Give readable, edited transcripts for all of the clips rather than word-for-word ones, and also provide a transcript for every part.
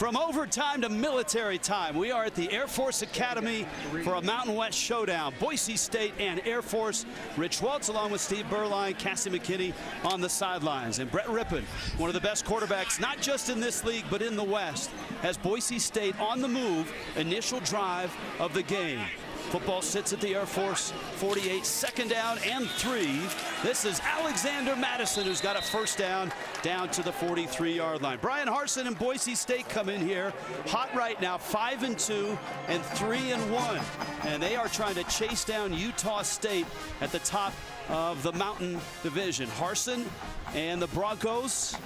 From overtime to military time, we are at the Air Force Academy for a Mountain West showdown. Boise State and Air Force. Rich Waltz along with Steve Berline, Cassie McKinney on the sidelines. And Brett Rippon, one of the best quarterbacks, not just in this league, but in the West, has Boise State on the move. Initial drive of the game. Football sits at the Air Force 48, second down and 3. This is Alexander Madison, who's got a first down to the 43-yard line. Brian Harsin and Boise State come in here hot right now, 5-2 and 3-1. And they are trying to chase down Utah State at the top of the Mountain Division. Harsin and the Broncos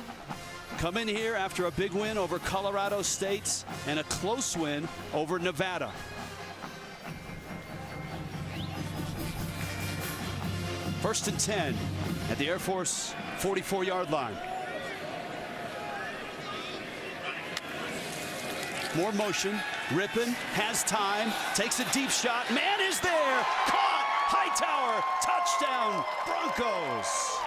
come in here after a big win over Colorado State and a close win over Nevada. First and 10 at the Air Force 44-yard line. More motion. Rippon has time. Takes a deep shot. Man is there. Caught. Hightower. Touchdown. Broncos.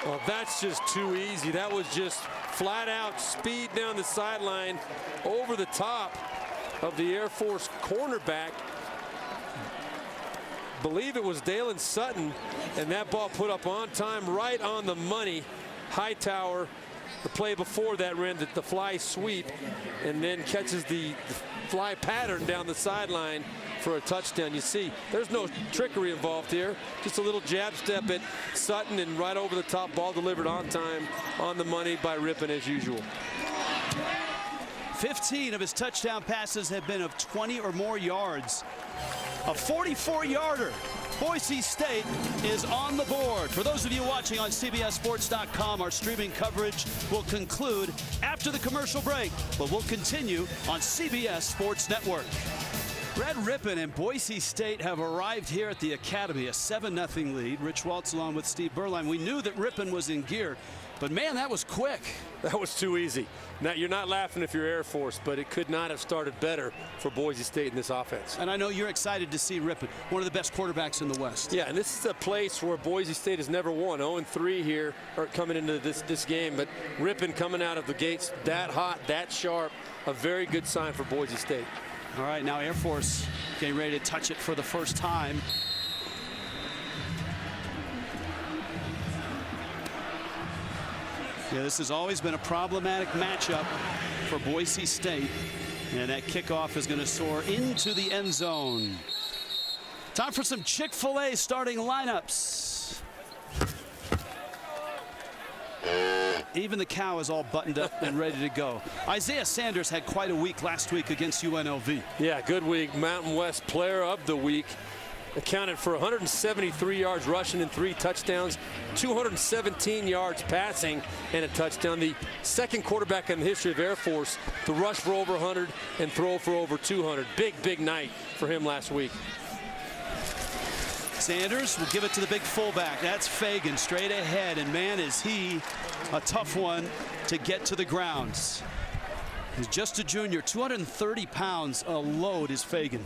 Well, that's just too easy. That was just flat out speed down the sideline over the top of the Air Force cornerback. Believe it was Dalen Sutton, and that ball put up on time, right on the money. Hightower, the play before that, ran the fly sweep and then catches the fly pattern down the sideline for a touchdown. You see, there's no trickery involved here. Just a little jab step at Sutton and right over the top, ball delivered on time, on the money by Rippon as usual. 15 of his touchdown passes have been of 20 or more yards. A 44-yarder. Boise State is on the board. For those of you watching on CBSSports.com, our streaming coverage will conclude after the commercial break, but we'll continue on CBS Sports Network. Brett Rippon and Boise State have arrived here at the Academy, a 7-0 lead. Rich Waltz along with Steve Berline. We knew that Rippon was in gear, but man, that was quick. That was too easy. Now, you're not laughing if you're Air Force, but it could not have started better for Boise State in this offense. And I know you're excited to see Rippon, one of the best quarterbacks in the West. Yeah, and this is a place where Boise State has never won. 0-3 here, or coming into this game, but Rippon coming out of the gates that hot, that sharp, a very good sign for Boise State. All right, now Air Force getting ready to touch it for the first time. Yeah, this has always been a problematic matchup for Boise State. And that kickoff is going to soar into the end zone. Time for some Chick-fil-A starting lineups. Even the cow is all buttoned up and ready to go. Isaiah Sanders had quite a week last week against UNLV. Yeah, good week. Mountain West Player of the Week. Accounted for 173 yards rushing and 3 touchdowns, 217 yards passing and a touchdown. The second quarterback in the history of Air Force to rush for over 100 and throw for over 200. Big night for him last week. Sanders will give it to the big fullback. That's Fagan straight ahead, and man, is he a tough one to get to the grounds. He's just a junior, 230 pounds a load is Fagan.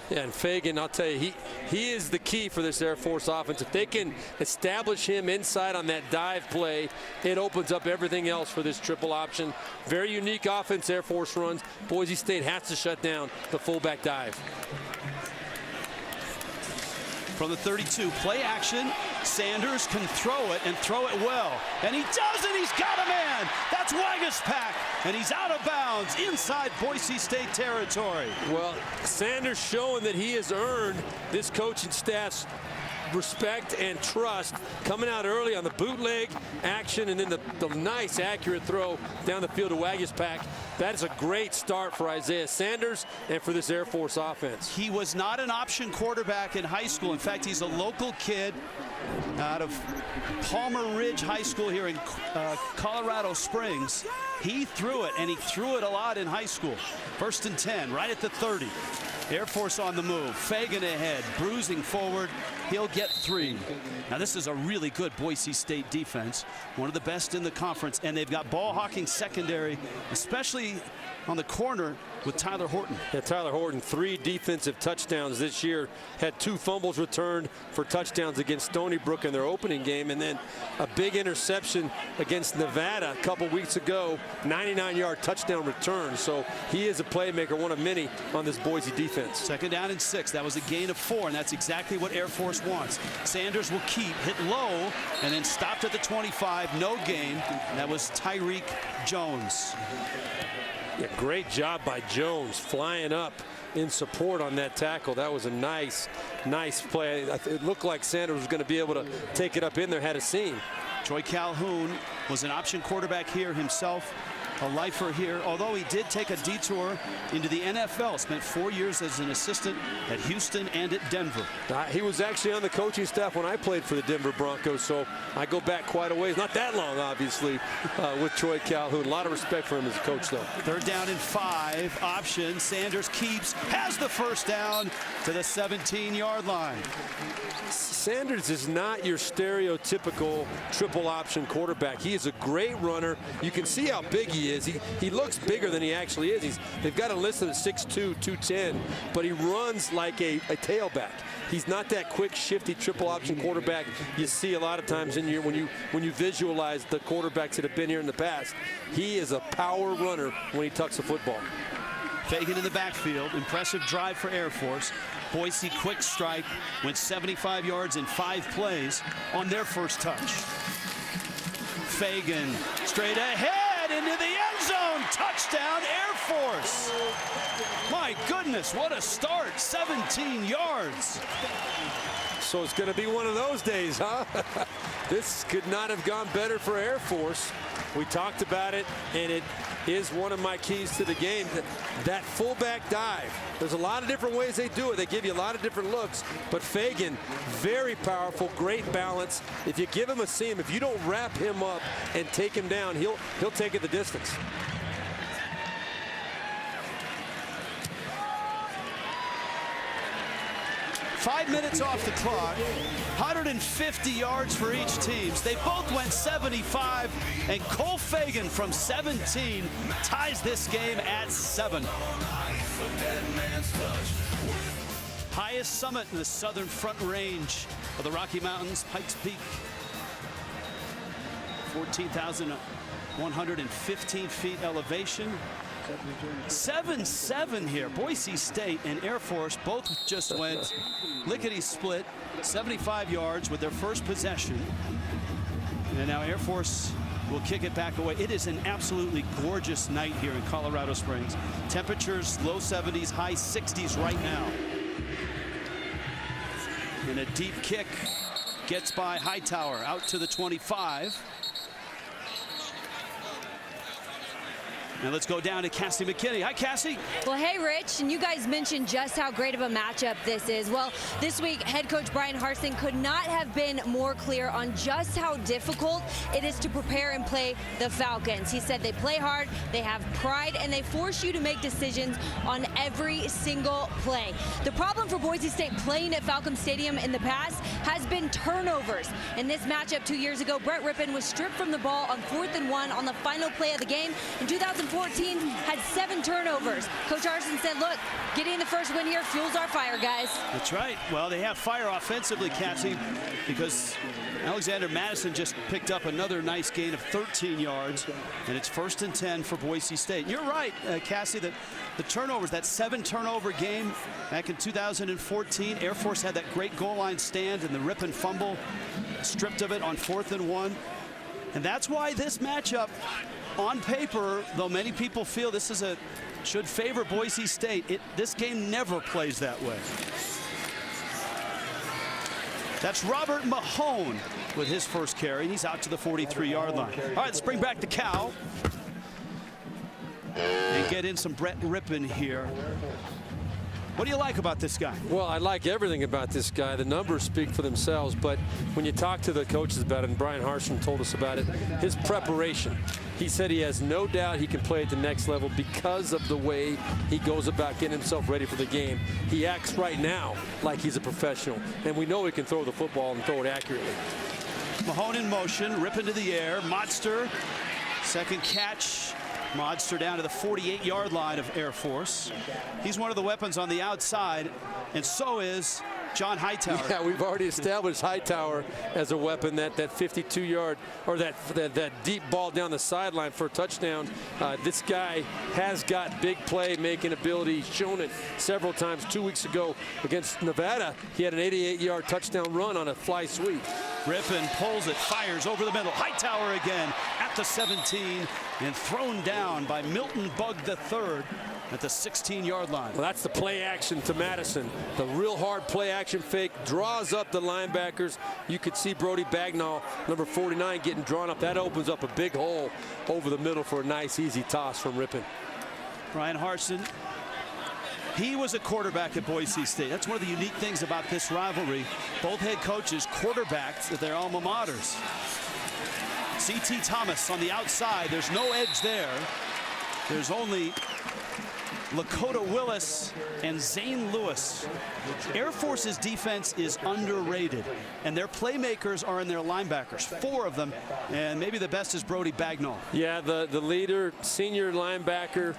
Yeah, and Fagan, I'll tell you, he is the key for this Air Force offense. If they can establish him inside on that dive play, it opens up everything else for this triple option. Very unique offense Air Force runs. Boise State has to shut down the fullback dive. From the 32, play action. Sanders can throw it and throw it well. And he does it. He's got a man. That's Wagaspack. And he's out of bounds inside Boise State territory. Well, Sanders showing that he has earned this coaching staff's respect and trust, coming out early on the bootleg action and then the nice accurate throw down the field to Wagaspack. That is a great start for Isaiah Sanders and for this Air Force offense. He was not an option quarterback in high school. In fact, he's a local kid out of Palmer Ridge High School here in Colorado Springs. He threw it, and he threw it a lot in high school. First and 10, right at the 30. Air Force on the move. Fagan ahead, bruising forward. he'll get 3. Now this is a really good Boise State defense, one of the best in the conference, and they've got ball hawking secondary, especially on the corner with Tyler Horton. Yeah, Tyler Horton, 3 defensive touchdowns this year, had 2 fumbles returned for touchdowns against Stony Brook in their opening game, and then a big interception against Nevada a couple weeks ago, 99-yard touchdown return. So he is a playmaker, one of many on this Boise defense. 2nd down and 6. That was a gain of 4, and that's exactly what Air Force wants. Sanders will keep, hit low, and then stopped at the 25, no gain. That was Tyreek Jones. Yeah, great job by Jones flying up in support on that tackle. That was a nice play. It looked like Sanders was going to be able to take it up in there had a seam. Troy Calhoun was an option quarterback here himself, a lifer here, although he did take a detour into the NFL. Spent 4 years as an assistant at Houston and at Denver. He was actually on the coaching staff when I played for the Denver Broncos, so I go back quite a ways. Not that long, obviously, with Troy Calhoun. A lot of respect for him as a coach, though. 3rd down and 5, option. Sanders keeps, has the 1st down to the 17-yard line. Sanders is not your stereotypical triple option quarterback. He is a great runner. You can see how big he is. He looks bigger than he actually is. They've got him listed at 6'2", 210, but he runs like a tailback. He's not that quick, shifty triple option quarterback you see a lot of times in when you visualize the quarterbacks that have been here in the past. He is a power runner when he tucks the football. Fagan in the backfield. Impressive drive for Air Force. Boise quick strike, went 75 yards in 5 plays on their first touch. Fagan straight ahead into the end zone. Touchdown, Air Force. My goodness, what a start. 17 yards. So it's going to be one of those days, huh? This could not have gone better for Air Force. We talked about it, and it is one of my keys to the game. That fullback dive. There's a lot of different ways they do it. They give you a lot of different looks, but Fagan, very powerful, great balance. If you give him a seam, if you don't wrap him up and take him down, he'll take it the distance. Five minutes off the clock, 150 yards for each team. They both went 75, and Cole Fagan from 17 ties this game at 7. Highest summit in the southern front range of the Rocky Mountains, Pikes Peak. 14,115 feet elevation. 7-7 here. Boise State and Air Force both just went lickety-split, 75 yards with their first possession. And now Air Force will kick it back away. It is an absolutely gorgeous night here in Colorado Springs. Temperatures low 70s, high 60s right now. And a deep kick gets by Hightower out to the 25. Now let's go down to Cassie McKinney. Hi, Cassie. Well, hey, Rich, and you guys mentioned just how great of a matchup this is. Well, this week, head coach Brian Harsin could not have been more clear on just how difficult it is to prepare and play the Falcons. He said they play hard, they have pride, and they force you to make decisions on every single play. The problem for Boise State playing at Falcon Stadium in the past has been turnovers. In this matchup 2 years ago, Brett Rippon was stripped from the ball on 4th and 1 on the final play of the game. In 2014, had 7 turnovers. Coach Harsin said, look, getting the first win here fuels our fire, guys. That's right. Well, they have fire offensively, Cassie, because Alexander Madison just picked up another nice gain of 13 yards, and it's 1st and 10 for Boise State. You're right, Cassie, that the turnovers, that 7-turnover game back in 2014, Air Force had that great goal line stand and the Rippon fumble, stripped of it on 4th and 1. And that's why this matchup, on paper, though many people feel this is should favor Boise State, this game never plays that way. That's Robert Mahone with his first carry. He's out to the 43-yard line. All right, let's bring back the cow and get in some Brett Rippon here. What do you like about this guy? Well, I like everything about this guy. The numbers speak for themselves, but when you talk to the coaches about it, and Brian Harsin told us about it, his preparation. He said he has no doubt he can play at the next level because of the way he goes about getting himself ready for the game. He acts right now like he's a professional, and we know he can throw the football and throw it accurately. Mahone in motion, rip into the air. Modster, second catch. Modster down to the 48-yard line of Air Force. He's one of the weapons on the outside, and so is John Hightower. Yeah, we've already established Hightower as a weapon. That 52-yard or that deep ball down the sideline for a touchdown. This guy has got big play making ability. He's shown it several times. 2 weeks ago against Nevada, he had an 88-yard touchdown run on a fly sweep. Rippin pulls it, fires over the middle. Hightower again at the 17 and thrown down by Milton Bugg III at the 16-yard line. Well, that's the play action to Madison. The real hard play action fake draws up the linebackers. You could see Brody Bagnall, number 49, getting drawn up. That opens up a big hole over the middle for a nice, easy toss from Rippin. Brian Harsin, he was a quarterback at Boise State. That's one of the unique things about this rivalry. Both head coaches quarterbacks at their alma maters. C.T. Thomas on the outside. There's no edge there. There's only Lakota Willis and Zane Lewis. Air Force's defense is underrated, and their playmakers are in their linebackers, 4 of them, and maybe the best is Brody Bagnall. Yeah, the leader, senior linebacker,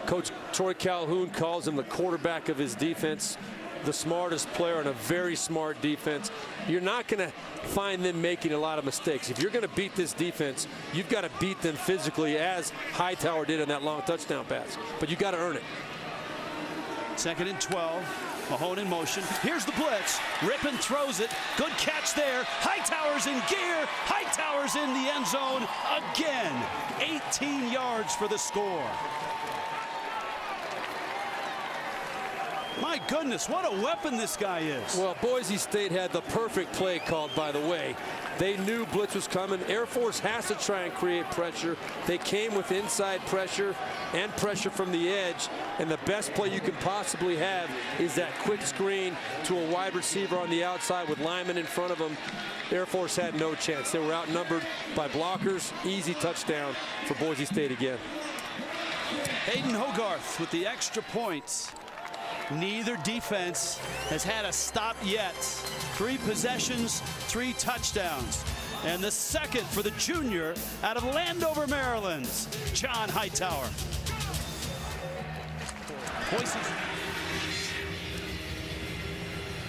Coach Troy Calhoun calls him the quarterback of his defense, the smartest player on a very smart defense. You're not going to find them making a lot of mistakes. If you're going to beat this defense, you've got to beat them physically, as Hightower did on that long touchdown pass. But you got to earn it. 2nd and 12. Mahone in motion. Here's the blitz. Rippin throws it. Good catch there. Hightower's in gear. Hightower's in the end zone again. 18 yards for the score. My goodness, what a weapon this guy is. Well, Boise State had the perfect play called, by the way. They knew blitz was coming. Air Force has to try and create pressure. They came with inside pressure and pressure from the edge, and the best play you can possibly have is that quick screen to a wide receiver on the outside with Lyman in front of them. Air Force had no chance. They were outnumbered by blockers. Easy touchdown for Boise State again. Hayden Hogarth with the extra points. Neither defense has had a stop yet. 3 possessions, 3 touchdowns. And the second for the junior out of Landover, Maryland, John Hightower. Boise.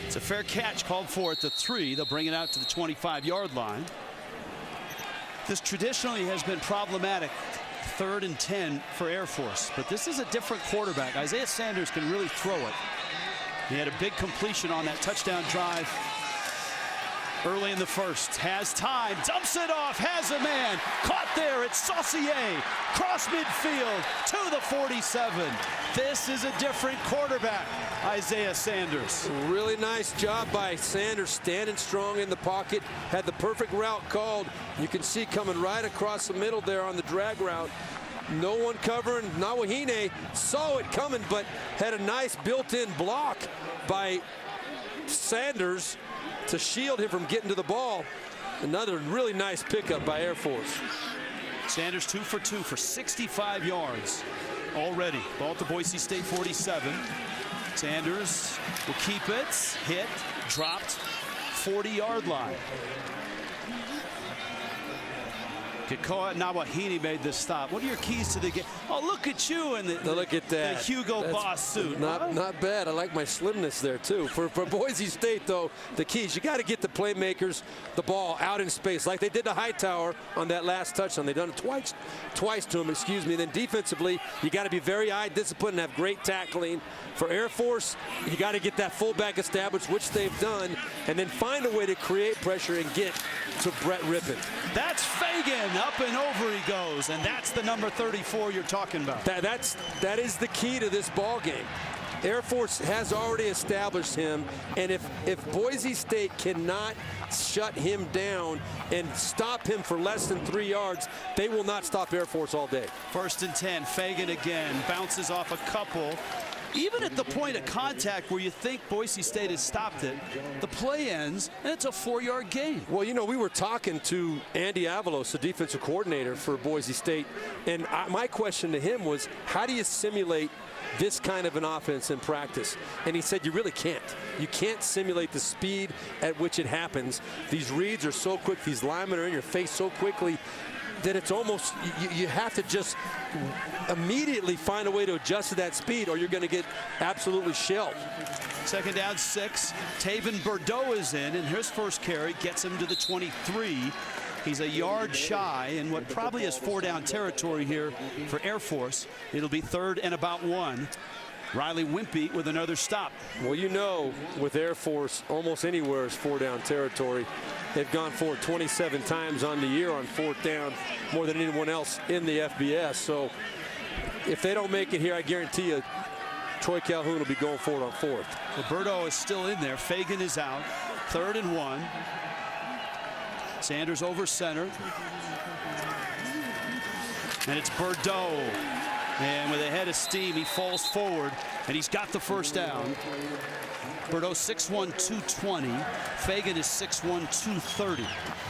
It's a fair catch called for at the 3. They'll bring it out to the 25-yard line. This traditionally has been problematic. 3rd and 10 for Air Force, but this is a different quarterback. Isaiah Sanders can really throw it. He had a big completion on that touchdown drive early in the first. Has time, dumps it off, has a man, caught there. It's Saucier, cross midfield to the 47. This is a different quarterback, Isaiah Sanders. Really nice job by Sanders, standing strong in the pocket, had the perfect route called. You can see coming right across the middle there on the drag route. No one covering. Nawahine saw it coming, but had a nice built-in block by Sanders to shield him from getting to the ball. Another really nice pickup by Air Force. Sanders 2 for 2 for 65 yards already. Ball at the Boise State 47. Sanders will keep it, hit, dropped, 40-yard line. Kekoa Nawahine made this stop. What are your keys to the game? Oh, look at you in the look at that. The Hugo Boss suit. Not bad. I like my slimness there, too. For Boise State, though, the keys, you got to get the playmakers the ball out in space, like they did to Hightower on that last touchdown. They've done it twice to him, excuse me. Then defensively, you got to be very eye-disciplined and have great tackling. For Air Force, you got to get that fullback established, which they've done, and then find a way to create pressure and get to Brett Rippin. That's Fagan. Up and over he goes, and that's the number 34 you're talking about. That is the key to this ball game. Air Force has already established him, and if Boise State cannot shut him down and stop him for less than 3 yards, they will not stop Air Force all day. 1st and 10. Fagan again bounces off a couple even at the point of contact where you think Boise State has stopped it, the play ends, and it's a 4-yard gain. Well, you know, we were talking to Andy Avalos, the defensive coordinator for Boise State, and my question to him was, how do you simulate this kind of an offense in practice? And he said, you really can't. You can't simulate the speed at which it happens. These reads are so quick, these linemen are in your face so quickly that it's almost, you have to just immediately find a way to adjust to that speed, or you're going to get absolutely shelled. Second down, 6. Taven Bordeaux is in, and his first carry gets him to the 23. He's a yard shy in what probably is 4-down territory here for Air Force. It'll be 3rd and about 1. Riley Wimpy with another stop. Well, you know, with Air Force, almost anywhere is 4-down territory. They've gone for it 27 times on the year on 4th down, more than anyone else in the FBS. So if they don't make it here, I guarantee you Troy Calhoun will be going for it on 4th. Roberto is still in there. Fagan is out. 3rd and 1. Sanders over center. And it's Bordeaux. And with a head of steam, he falls forward, and he's got the first down. Bordeaux 6'1", 220. Fagan is 6'1", 230.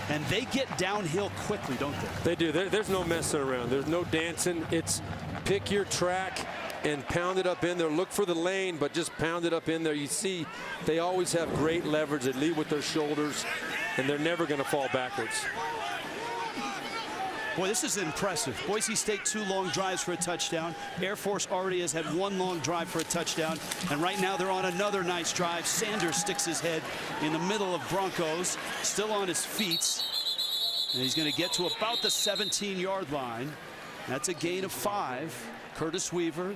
And they get downhill quickly, don't they? They do. There's no messing around. There's no dancing. It's pick your track and pound it up in there. Look for the lane, but just pound it up in there. You see, they always have great leverage. They lead with their shoulders, and they're never going to fall backwards. Boy, this is impressive. Boise State 2 long drives for a touchdown. Air Force already has had 1 long drive for a touchdown. And right now they're on another nice drive. Sanders sticks his head in the middle of Broncos, still on his feet. And he's going to get to about the 17-yard line. That's a gain of 5. Curtis Weaver,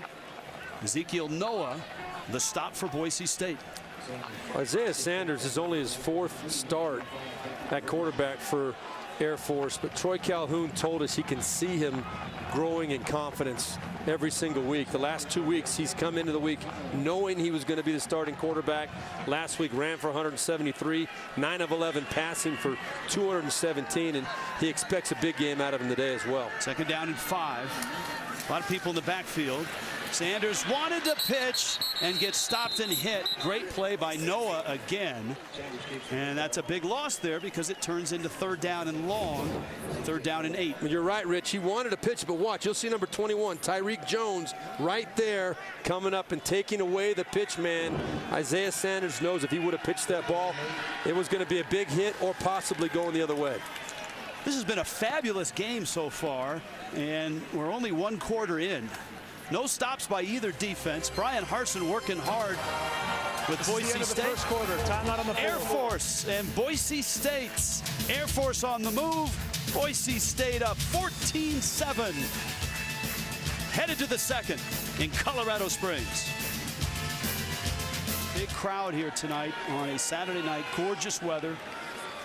Ezekiel Noah, the stop for Boise State. Isaiah Sanders is only his 4th start at quarterback for Air Force, but Troy Calhoun told us he can see him growing in confidence every single week. The last 2 weeks he's come into the week knowing he was going to be the starting quarterback. Last week ran for 173, 9 of 11 passing for 217, and he expects a big game out of him today as well. 2nd down and 5. A lot of people in the backfield. Sanders wanted to pitch and gets stopped and hit. Great play by Noah again. And that's a big loss there because it turns into 3rd down and long. 3rd down and 8. You're right, Rich. He wanted to pitch, but watch. You'll see number 21, Tyreek Jones, right there coming up and taking away the pitch man. Isaiah Sanders knows if he would have pitched that ball, it was going to be a big hit or possibly going the other way. This has been a fabulous game so far, and we're only 1 quarter in. No stops by either defense. Brian Harsin working hard with Boise State. First quarter. Timeout on the Air Force and Boise State. Air Force on the move. Boise State up 14-7. Headed to the 2nd in Colorado Springs. Big crowd here tonight on a Saturday night. Gorgeous weather.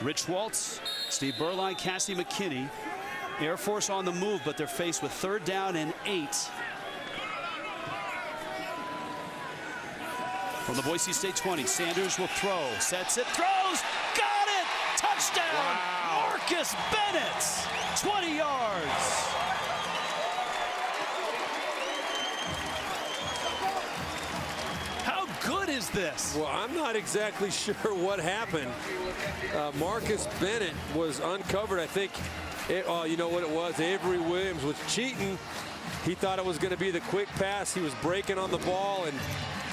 Rich Waltz, Steve Berline, Cassie McKinney. Air Force on the move, but they're faced with 3rd down and 8. From the Boise State 20, Sanders will throw, sets it, throws, got it! Touchdown! Wow. Marcus Bennett, 20 yards. How good is this? Well, I'm not exactly sure what happened. Marcus Bennett was uncovered. I think, you know what it was? Avery Williams was cheating. He thought it was going to be the quick pass. He was breaking on the ball, and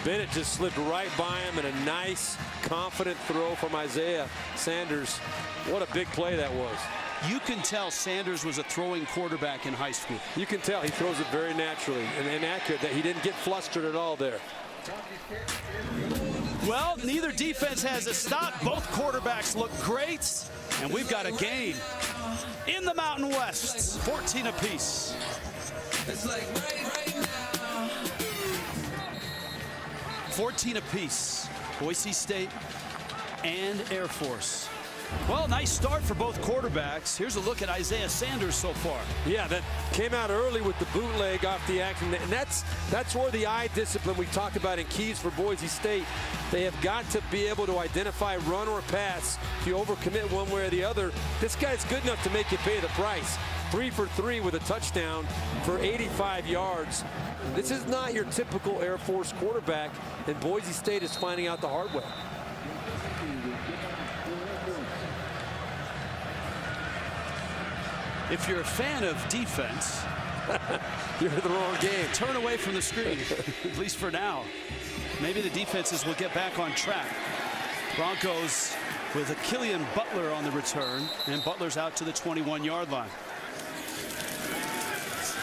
Bennett just slipped right by him, and a nice, confident throw from Isaiah Sanders. What a big play that was. You can tell Sanders was a throwing quarterback in high school. You can tell he throws it very naturally and accurate, that he didn't get flustered at all there. Well, neither defense has a stop. Both quarterbacks look great, and we've got a game in the Mountain West, 14 apiece. It's like right now. 14 apiece, Boise State and Air Force. Well, nice start for both quarterbacks. Here's a look at Isaiah Sanders so far. Yeah, that came out early with the bootleg off the action. And that's where the eye discipline we talked about in keys for Boise State. They have got to be able to identify run or pass. If you overcommit one way or the other, this guy's good enough to make you pay the price. 3 for 3 with a touchdown for 85 yards. This is not your typical Air Force quarterback, and Boise State is finding out the hard way. If you're a fan of defense, you're in the wrong game. Turn away from the screen, at least for now. Maybe the defenses will get back on track. Broncos with a Killian Butler on the return, and Butler's out to the 21-yard line.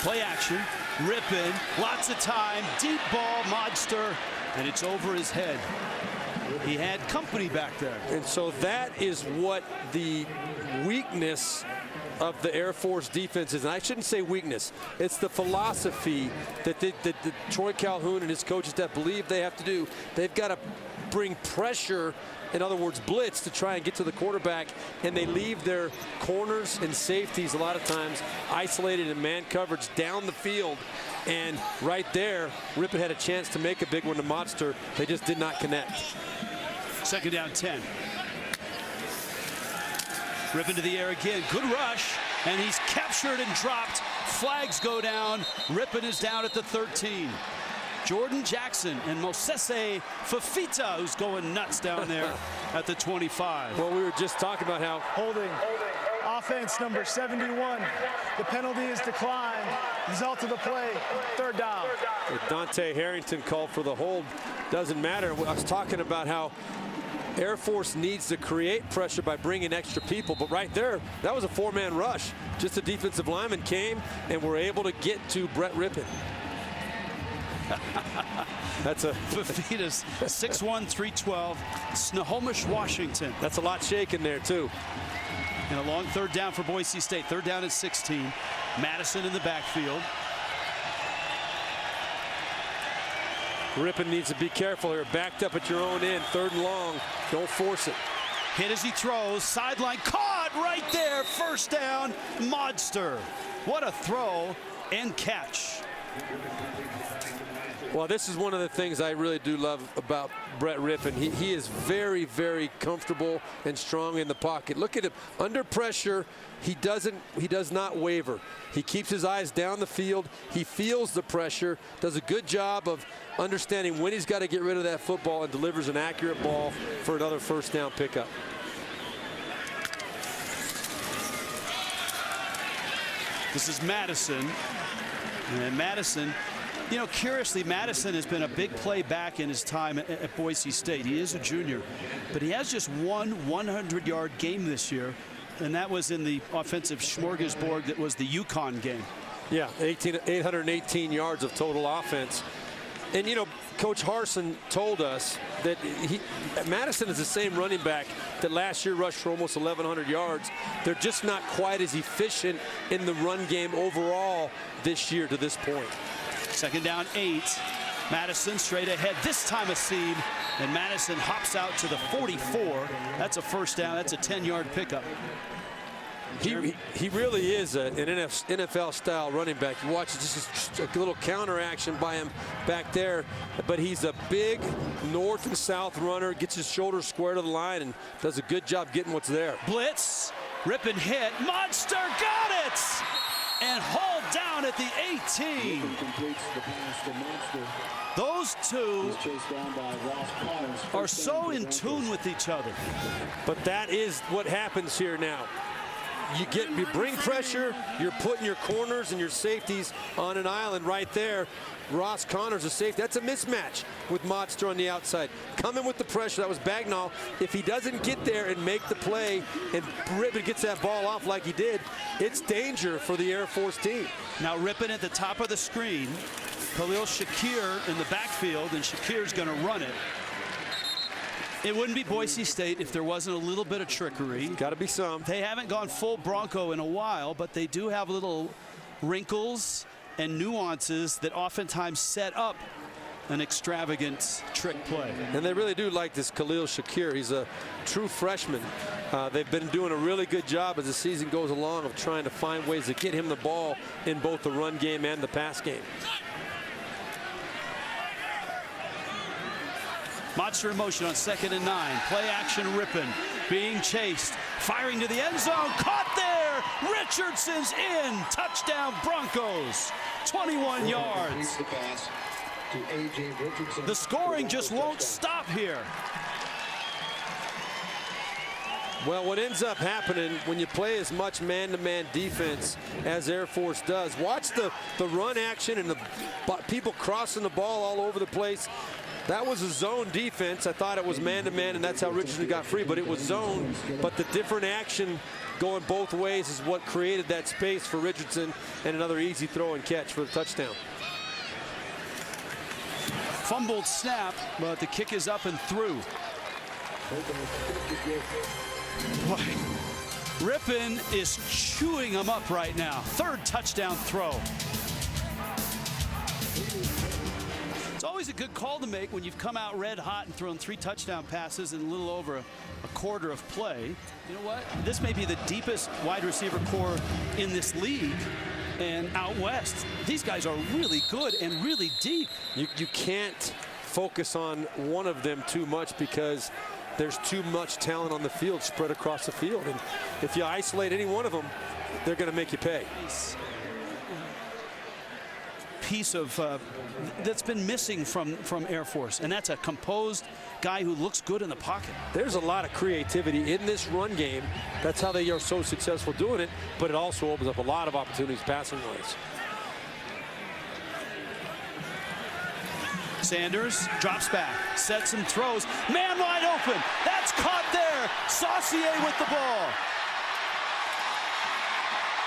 Play action, rip in, lots of time, deep ball, Modster, and it's over his head. He had company back there. And so that is what the weakness of the Air Force defense is. And I shouldn't say weakness. It's the philosophy that Troy Calhoun and his coaches that believe they have to do. They've got to bring pressure, in other words, blitz, to try and get to the quarterback, and they leave their corners and safeties a lot of times isolated in man coverage down the field. And right there, Rippon had a chance to make a big one to Modster. They just did not connect. Second down 10. Rippon to the air again. Good rush, and he's captured and dropped. Flags go down. Rippon is down at the 13. Jordan Jackson and Mosese Fafita, who's going nuts down there at the 25. Well, we were just talking about how holding. Offense number 71. The penalty is declined. Result of the play, third down. Dante Harrington called for the hold. Doesn't matter. I was talking about how Air Force needs to create pressure by bringing extra people, but right there, that was a four-man rush. Just a defensive lineman came and were able to get to Brett Rippon. That's a Fafita's 6'1", 312, Snohomish, Washington. That's a lot shaking there too. And a long third down for Boise State. Third down at 16. Madison in the backfield. Rippon needs to be careful here. Backed up at your own end. Third and long. Don't force it. Hit as he throws. Sideline caught right there. First down. Modster. What a throw and catch. Well, this is one of the things I really do love about Brett Rippon. He is very, very comfortable and strong in the pocket. Look at him. Under pressure, he does not waver. He keeps his eyes down the field. He feels the pressure, does a good job of understanding when he's got to get rid of that football, and delivers an accurate ball for another first down pickup. This is Madison. And Madison, you know, curiously, Madison has been a big play back in his time at Boise State. He is a junior, but he has just one 100-yard game this year, and that was in the offensive smorgasbord that was the UConn game. Yeah, 818 yards of total offense. And, you know, Coach Harsin told us that Madison is the same running back that last year rushed for almost 1,100 yards. They're just not quite as efficient in the run game overall this year to this point. Second down 8. Madison straight ahead, this time a seam, and Madison hops out to the 44. That's a first down. That's a 10-yard pickup. He really is an NFL-style running back. You watch just a little counter action by him back there, but he's a big north and south runner, gets his shoulders square to the line, and does a good job getting what's there. Blitz, Rippon hit, Modster got it! And hauled down at the 18. Those two are so in tune with each other. But that is what happens here now. You bring pressure, you're putting your corners and your safeties on an island right there. Ross Connors, a safety. That's a mismatch with Modster on the outside. Coming with the pressure. That was Bagnall. If he doesn't get there and make the play, and Rippon gets that ball off like he did, it's danger for the Air Force team. Now Rippon at the top of the screen. Khalil Shakir in the backfield, and Shakir's going to run it. It wouldn't be Boise State if there wasn't a little bit of trickery. Got to be some. They haven't gone full Bronco in a while, but they do have little wrinkles and nuances that oftentimes set up an extravagant trick play. And they really do like this Khalil Shakir. He's a true freshman. They've been doing a really good job as the season goes along of trying to find ways to get him the ball in both the run game and the pass game. Modster in motion on 2nd and 9. Play action Rippon being chased. Firing to the end zone. Caught there Richardson's in. Touchdown Broncos. 21 yards. The scoring just won't stop here. Well, what ends up happening when you play as much man-to-man defense as Air Force does, watch the run action and the people crossing the ball all over the place. That was a zone defense. I thought it was man-to-man, and that's how Richardson got free, but it was zone. But the different action going both ways is what created that space for Richardson, and another easy throw and catch for the touchdown. Fumbled snap, but the kick is up and through. Boy, Rippon is chewing him up right now. Third touchdown throw. It's always a good call to make when you've come out red hot and thrown 3 touchdown passes in a little over a quarter of play. You know what? This may be the deepest wide receiver core in this league. And out west, these guys are really good and really deep. You can't focus on one of them too much because there's too much talent on the field spread across the field. And if you isolate any one of them, they're going to make you pay. Piece of that's been missing from Air Force, and that's a composed guy who looks good in the pocket. There's a lot of creativity in this run game. That's how they are so successful doing it, but it also opens up a lot of opportunities passing-wise. Sanders drops back, sets and throws. Man wide open. That's caught there. Saucier with the ball.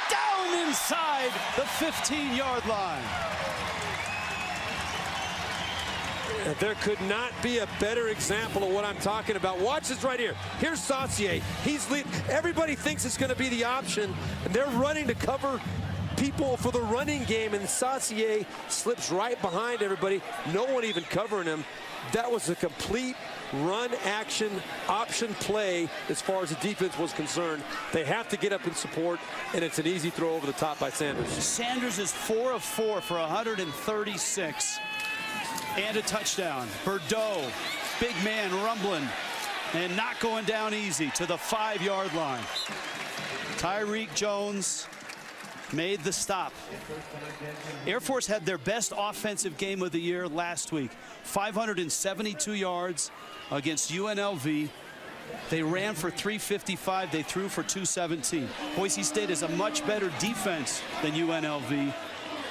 Down inside the 15-yard line. There could not be a better example of what I'm talking about. Watch this right here. Here's Saucier. He's lead. Everybody thinks it's going to be the option, and they're running to cover people for the running game, and Saucier slips right behind everybody. No one even covering him. That was a complete run action option play as far as the defense was concerned. They have to get up in support, and it's an easy throw over the top by Sanders. Sanders is 4 of 4 for 136 and a touchdown. Bordeaux, big man rumbling and not going down easy to the 5-yard line. Tyreek Jones made the stop. Air Force had their best offensive game of the year last week. 572 yards against UNLV. They ran for 355. They threw for 217. Boise State is a much better defense than UNLV,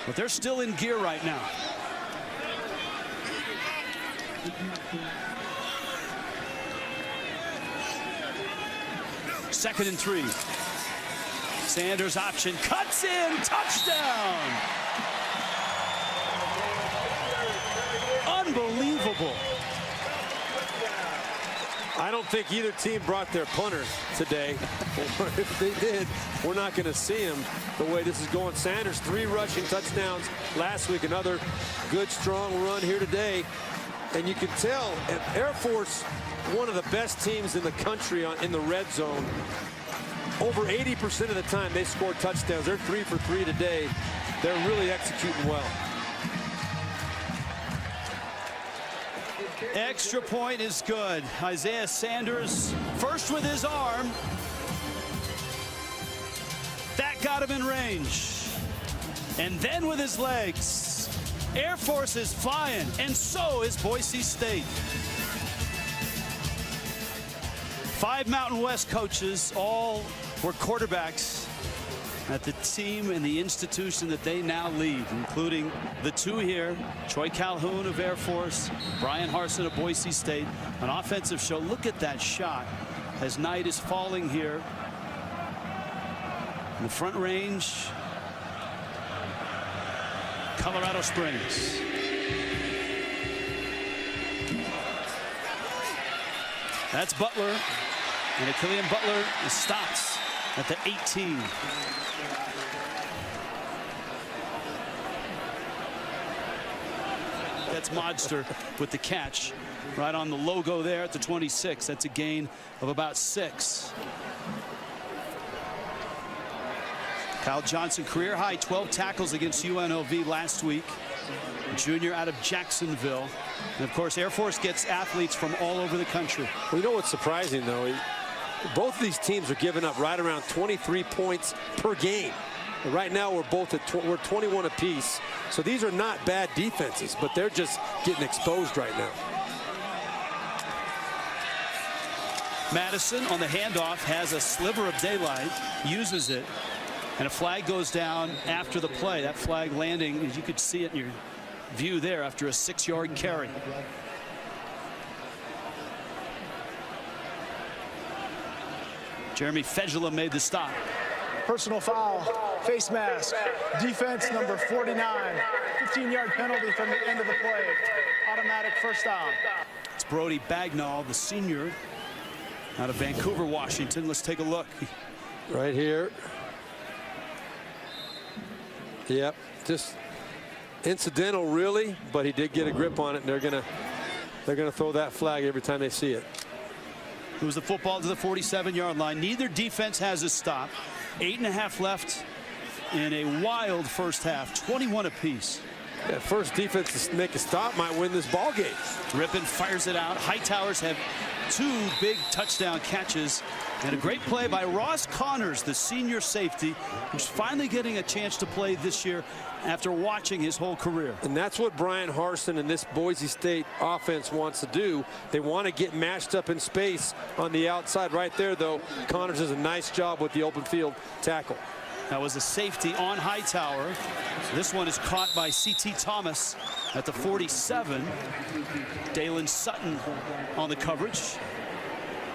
but they're still in gear right now. Second and 3. Sanders option, cuts in, touchdown! Unbelievable. I don't think either team brought their punter today. If they did, we're not going to see him the way this is going. Sanders, 3 rushing touchdowns last week. Another good, strong run here today. And you can tell Air Force, one of the best teams in the country in the red zone. Over 80% of the time they score touchdowns. They're 3 for 3 today. They're really executing well. Extra point is good. Isaiah Sanders first with his arm. That got him in range. And then with his legs. Air Force is flying, and so is Boise State. 5 Mountain West coaches, all were quarterbacks at the team and the institution that they now lead, including the 2 here, Troy Calhoun of Air Force, Brian Harsin of Boise State. An offensive show. Look at that shot as night is falling here. In the Front Range, Colorado Springs. That's Butler, and Achillian Butler stops at the 18. That's Modster with the catch right on the logo there at the 26. That's a gain of about 6. Kyle Johnson, career high 12 tackles against UNLV last week. A junior out of Jacksonville. And of course, Air Force gets athletes from all over the country. Well, you know what's surprising, though? Both of these teams are giving up right around 23 points per game. And right now we're both at we're 21 apiece. So these are not bad defenses, but they're just getting exposed right now. Madison on the handoff has a sliver of daylight, uses it, and a flag goes down after the play. That flag landing, as you could see it in your view there, after a 6-yard carry. Jeremy Fegela made the stop. Personal foul, face mask, defense number 49. 15-yard penalty from the end of the play. Automatic first down. It's Brody Bagnall, the senior out of Vancouver, Washington. Let's take a look. Right here. Yep, just incidental really, but he did get a grip on it, and they're gonna throw that flag every time they see it. It was the football to the 47-yard line. Neither defense has a stop. 8.5 left in a wild first half, 21 apiece. That first defense to make a stop might win this ball game. Rippon fires it out. Hightowers have 2 big touchdown catches and a great play by Ross Connors, the senior safety, who's finally getting a chance to play this year after watching his whole career. And that's what Brian Harsin and this Boise State offense wants to do. They want to get matched up in space on the outside. Right there, though, Connors does a nice job with the open field tackle. That was a safety on Hightower. This one is caught by C.T. Thomas at the 47. Dalen Sutton on the coverage.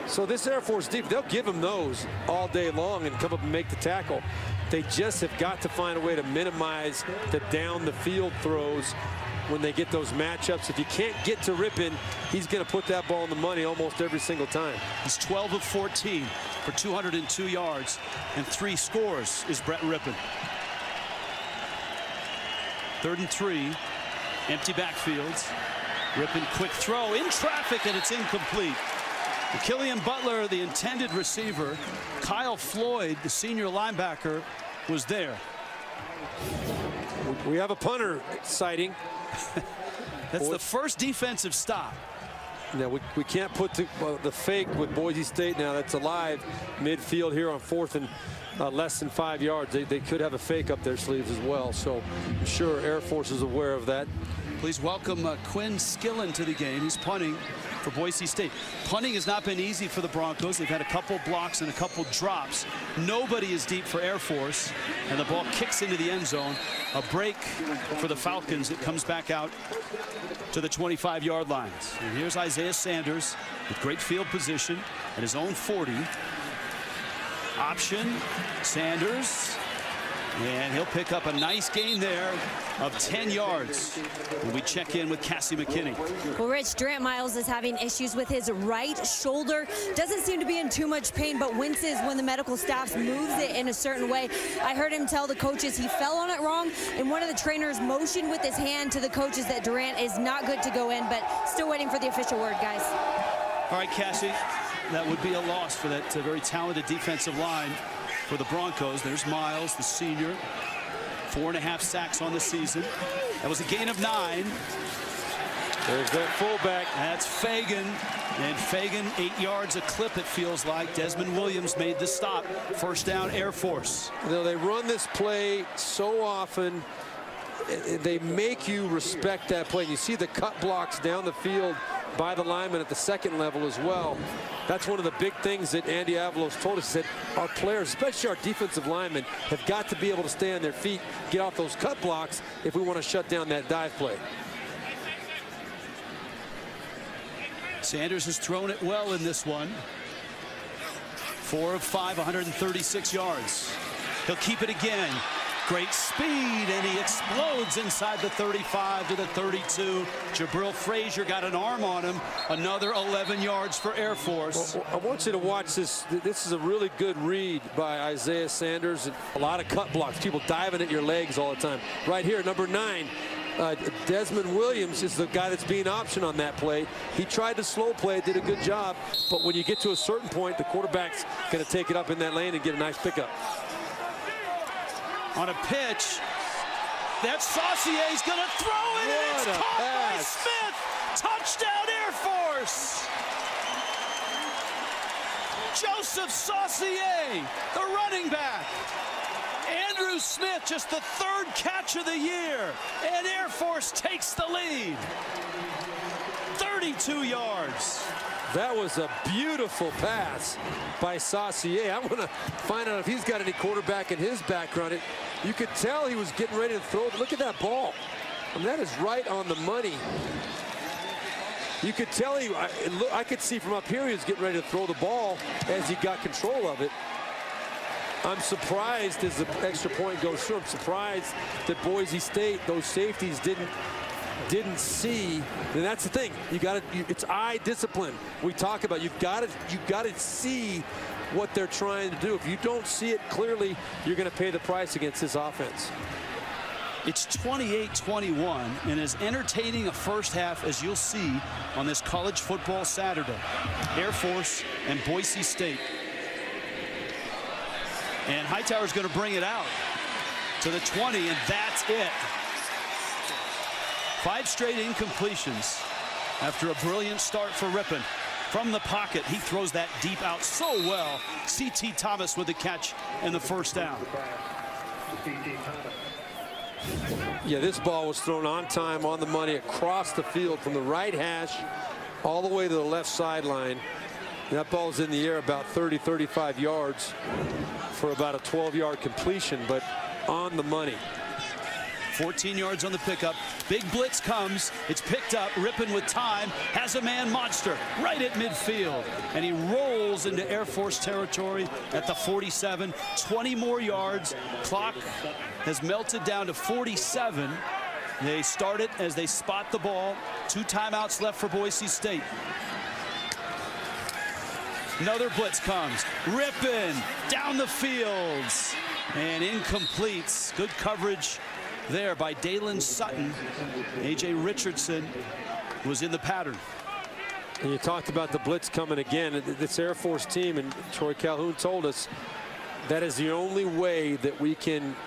So this Air Force defense, they'll give them those all day long and come up and make the tackle. They just have got to find a way to minimize the down the field throws when they get those matchups. If you can't get to Rippon, he's going to put that ball in the money almost every single time. He's 12 of 14 for 202 yards and 3 scores is Brett Rippon. 3rd and 3, empty backfields. Rippon quick throw in traffic, and it's incomplete. Killian Butler, the intended receiver. Kyle Floyd, the senior linebacker, was there. We have a punter sighting. That's the first defensive stop. Now we can't put the fake with Boise State now. That's alive midfield here on 4th and less than 5 yards. They could have a fake up their sleeves as well. So I'm sure Air Force is aware of that. Please welcome Quinn Skillen to the game. He's punting for Boise State. Punting has not been easy for the Broncos. They've had a couple blocks and a couple drops. Nobody is deep for Air Force, and the ball kicks into the end zone. A break for the Falcons. It comes back out to the 25-yard lines. And here's Isaiah Sanders with great field position at his own 40. Option, Sanders. And he'll pick up a nice gain there of 10 yards when we check in with Cassie McKinney. Well, Rich, Durant Miles is having issues with his right shoulder. Doesn't seem to be in too much pain, but winces when the medical staff moves it in a certain way. I heard him tell the coaches he fell on it wrong, and one of the trainers motioned with his hand to the coaches that Durant is not good to go in, but still waiting for the official word, guys. All right, Cassie, that would be a loss for that very talented defensive line for the Broncos. There's Miles, the senior. 4.5 sacks on the season. That was a gain of 9. There's that fullback. That's Fagan. And Fagan, 8 yards a clip, it feels like. Desmond Williams made the stop. First down, Air Force. You know, they run this play so often. They make you respect that play. You see the cut blocks down the field by the linemen at the second level as well. That's one of the big things that Andy Avalos told us, that our players, especially our defensive linemen, have got to be able to stay on their feet, get off those cut blocks if we want to shut down that dive play. Sanders has thrown it well in this one. 4 of 5, 136 yards. He'll keep it again. Great speed, and he explodes inside the 35 to the 32. Jabril Frazier got an arm on him. Another 11 yards for Air Force. Well, I want you to watch this. This is a really good read by Isaiah Sanders. A lot of cut blocks, people diving at your legs all the time. Right here, number 9. Desmond Williams is the guy that's being optioned on that play. He tried to slow play, did a good job, but when you get to a certain point, the quarterback's going to take it up in that lane and get a nice pickup. On a pitch, that Saucier's going to throw it, and it's caught by Smith. Touchdown, Air Force. Joseph Saucier, the running back. Andrew Smith, just the 3rd catch of the year, and Air Force takes the lead. 32 yards. That was a beautiful pass by Saucier. I want to find out if he's got any quarterback in his background. You could tell he was getting ready to throw. Look at that ball. I mean, that is right on the money. You could tell I could see from up here he was getting ready to throw the ball as he got control of it. I'm surprised as the extra point goes through. I'm surprised that Boise State, those safeties didn't see. And that's the thing. It's eye discipline. We talk about you've got to see what they're trying to do. If you don't see it clearly, you're going to pay the price against this offense. It's 28-21, and as entertaining a first half as you'll see on this college football Saturday. Air Force and Boise State. And Hightower's going to bring it out to the 20, and that's it. 5 straight incompletions after a brilliant start for Rippon. From the pocket, he throws that deep out so well. C.T. Thomas with the catch and the first down. Yeah, this ball was thrown on time, on the money, across the field from the right hash all the way to the left sideline. That ball's in the air about 30-35 yards for about a 12-yard completion, but on the money. 14 yards on the pickup. Big blitz comes. It's picked up. Rippon with time. Has a man monster right at midfield. And he rolls into Air Force territory at the 47. 20 more yards. Clock has melted down to 47. They start it as they spot the ball. 2 timeouts left for Boise State. Another blitz comes. Rippon down the fields. And incomplete. Good coverage there by Dalen Sutton. A.J. Richardson was in the pattern. And you talked about the blitz coming again. This Air Force team, and Troy Calhoun told us, that is the only way that we can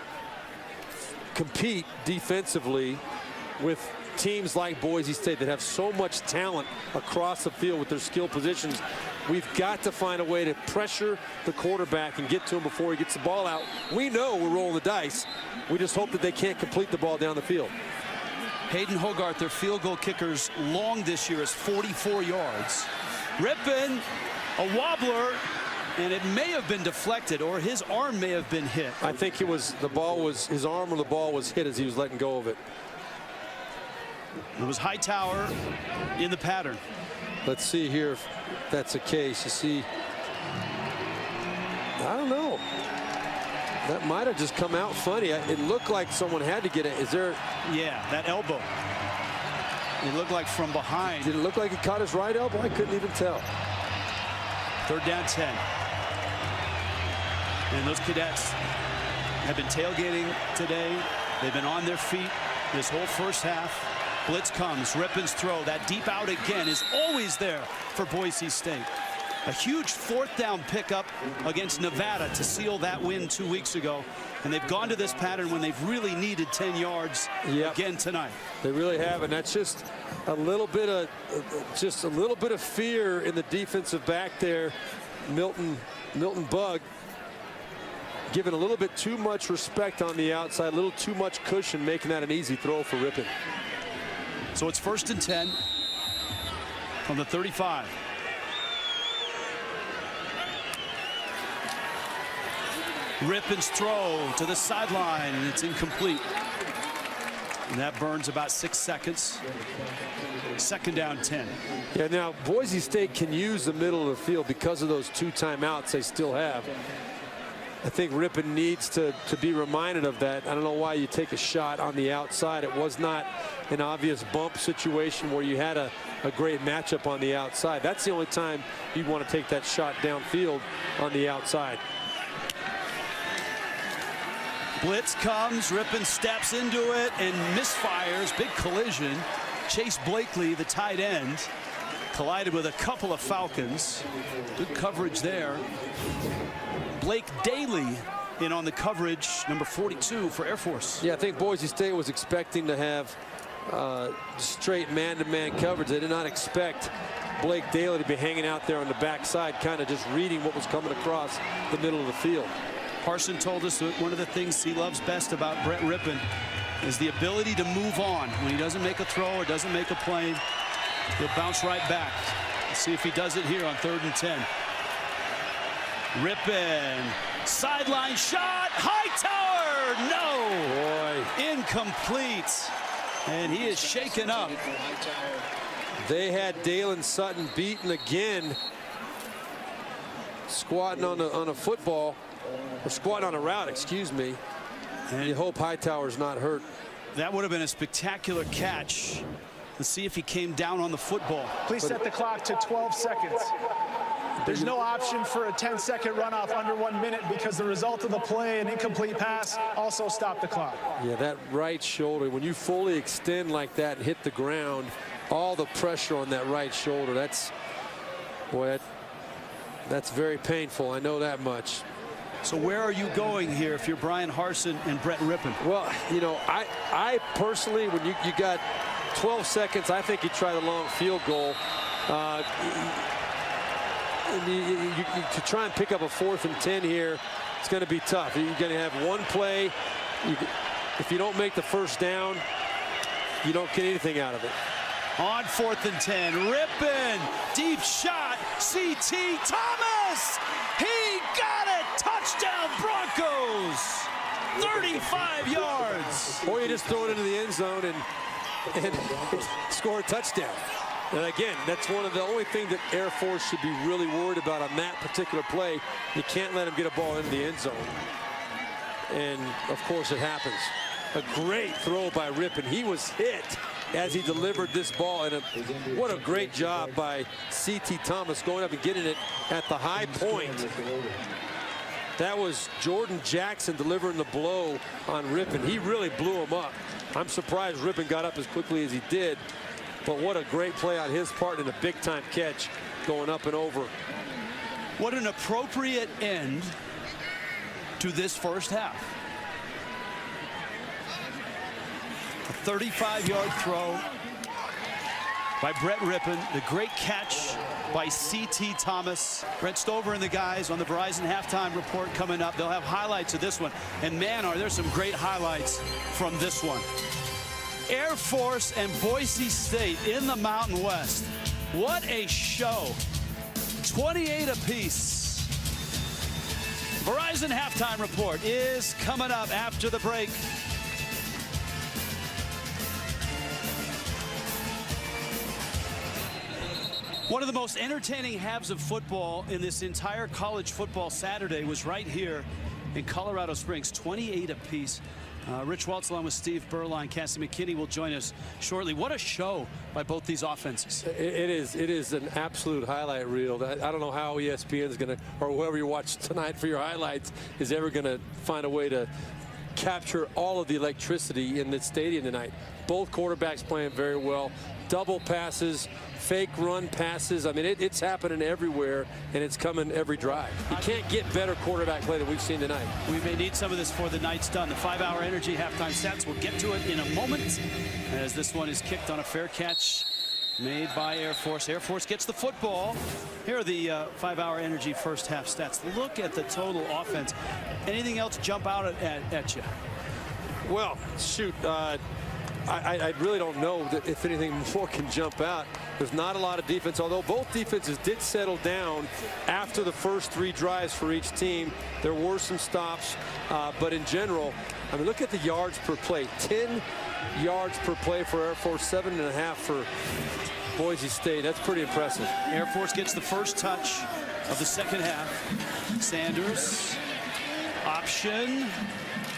compete defensively with teams like Boise State that have so much talent across the field with their skill positions. We've got to find a way to pressure the quarterback and get to him before he gets the ball out. We know we're rolling the dice. We just hope that they can't complete the ball down the field. Hayden Hogarth, their field goal kicker's long this year is 44 yards. Rippon, a wobbler, and it may have been deflected, or his arm may have been hit. I think it was his arm or the ball was hit as he was letting go of it. It was Hightower in the pattern. Let's see here if that's the case. You see, I don't know. That might have just come out funny. It looked like someone had to get it. Is there? Yeah, that elbow. It looked like from behind. Did it look like he caught his right elbow? I couldn't even tell. 3rd down 10. And those cadets have been tailgating today. They've been on their feet this whole first half. Blitz comes. Rippon's throw. That deep out again is always there for Boise State. A huge 4th down pickup against Nevada to seal that win 2 weeks ago. And they've gone to this pattern when they've really needed 10 yards again tonight. They really have, and that's just a little bit of fear in the defensive back there. Milton Bugg giving a little bit too much respect on the outside, a little too much cushion, making that an easy throw for Rippon. So it's 1st and 10 from the 35. Rippon's throw to the sideline, and it's incomplete. And that burns about 6 seconds. 2nd down 10. Yeah, now Boise State can use the middle of the field because of those 2 timeouts they still have. I think Rippon needs to be reminded of that. I don't know why you take a shot on the outside. It was not an obvious bump situation where you had a great matchup on the outside. That's the only time you'd want to take that shot downfield on the outside. Blitz comes. Rippon steps into it and misfires. Big collision. Chase Blakely, the tight end, collided with a couple of Falcons. Good coverage there. Blake Daly in on the coverage, number 42 for Air Force. Yeah, I think Boise State was expecting to have straight man-to-man coverage. They did not expect Blake Daly to be hanging out there on the backside, kind of just reading what was coming across the middle of the field. Harsin told us that one of the things he loves best about Brett Rippon is the ability to move on. When he doesn't make a throw or doesn't make a play, he'll bounce right back. Let's see if he does it here on 3rd and 10. Rippon, sideline shot, Hightower, no! Boy. Incomplete. And he is shaken up. They had Dalen Sutton beaten again, squatting on a football, or squatting on a route, excuse me. And you hope Hightower's not hurt. That would have been a spectacular catch. Let's see if he came down on the football. Please set the clock to 12 seconds. There's no option for a 10-second runoff under 1 minute because the result of the play, an incomplete pass, also stopped the clock. Yeah, that right shoulder, when you fully extend like that and hit the ground, all the pressure on that right shoulder, that's, boy, that's very painful. I know that much. So where are you going here if you're Bryan Harsin and Brett Rippon? Well, you know, I personally, when you got 12 seconds, I think you try the long field goal. To try and pick up a 4th and 10 here, it's going to be tough. You're going to have one play. If you don't make the first down, you don't get anything out of it. On 4th and 10, Rippon, deep shot, C.T. Thomas, he got it, touchdown Broncos, 35 yards. Or you just throw it into the end zone and score a touchdown. And again, that's one of the only things that Air Force should be really worried about on that particular play. You can't let him get a ball into the end zone. And of course it happens. A great throw by Rippon. He was hit as he delivered this ball, and what a great job by C.T. Thomas going up and getting it at the high point. That was Jordan Jackson delivering the blow on Rippon. He really blew him up. I'm surprised Rippon got up as quickly as he did, but what a great play on his part and a big-time catch going up and over. What an appropriate end to this first half. A 35-yard throw by Brett Rippon. The great catch by C.T. Thomas. Brent Stover and the guys on the Verizon halftime report coming up. They'll have highlights of this one. And man, are there some great highlights from this one. Air Force and Boise State in the Mountain West. What a show. 28 apiece. Verizon halftime report is coming up after the break. One of the most entertaining halves of football in this entire college football Saturday was right here in Colorado Springs, 28 apiece. Rich Waltz along with Steve Berline, Cassie McKinney will join us shortly. What a show by both these offenses. It is an absolute highlight reel. I don't know how ESPN is going to, or whoever you watch tonight for your highlights, is ever going to find a way to capture all of the electricity in this stadium tonight. Both quarterbacks playing very well. Double passes, fake run passes. I mean, it's happening everywhere, and it's coming every drive. You can't get better quarterback play than we've seen tonight. We may need some of this before the night's done. The 5-hour energy halftime stats, we'll get to it in a moment as this one is kicked on a fair catch made by Air Force. Air Force gets the football. Here are the 5-hour energy first half stats. Look at the total offense. Anything else jump out at you? Well, shoot, I really don't know that if anything more can jump out. There's not a lot of defense, although both defenses did settle down after the first 3 drives for each team. There were some stops, but in general, I mean, look at the yards per play. 10 yards per play for Air Force, 7.5 for Boise State. That's pretty impressive. Air Force gets the first touch of the second half. Sanders, option.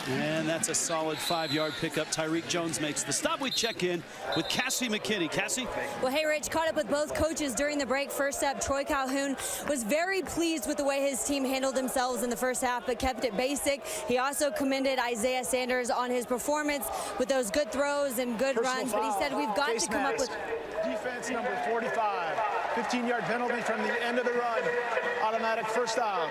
And that's a solid 5-yard pickup. Tyreek Jones makes the stop. We check in with Cassie McKinney. Cassie? Well, hey, Rich, caught up with both coaches during the break. First up, Troy Calhoun was very pleased with the way his team handled themselves in the first half, but kept it basic. He also commended Isaiah Sanders on his performance with those good throws and good runs, but he said we've got to come up with... Defense number 45. 15-yard penalty from the end of the run. Automatic first down.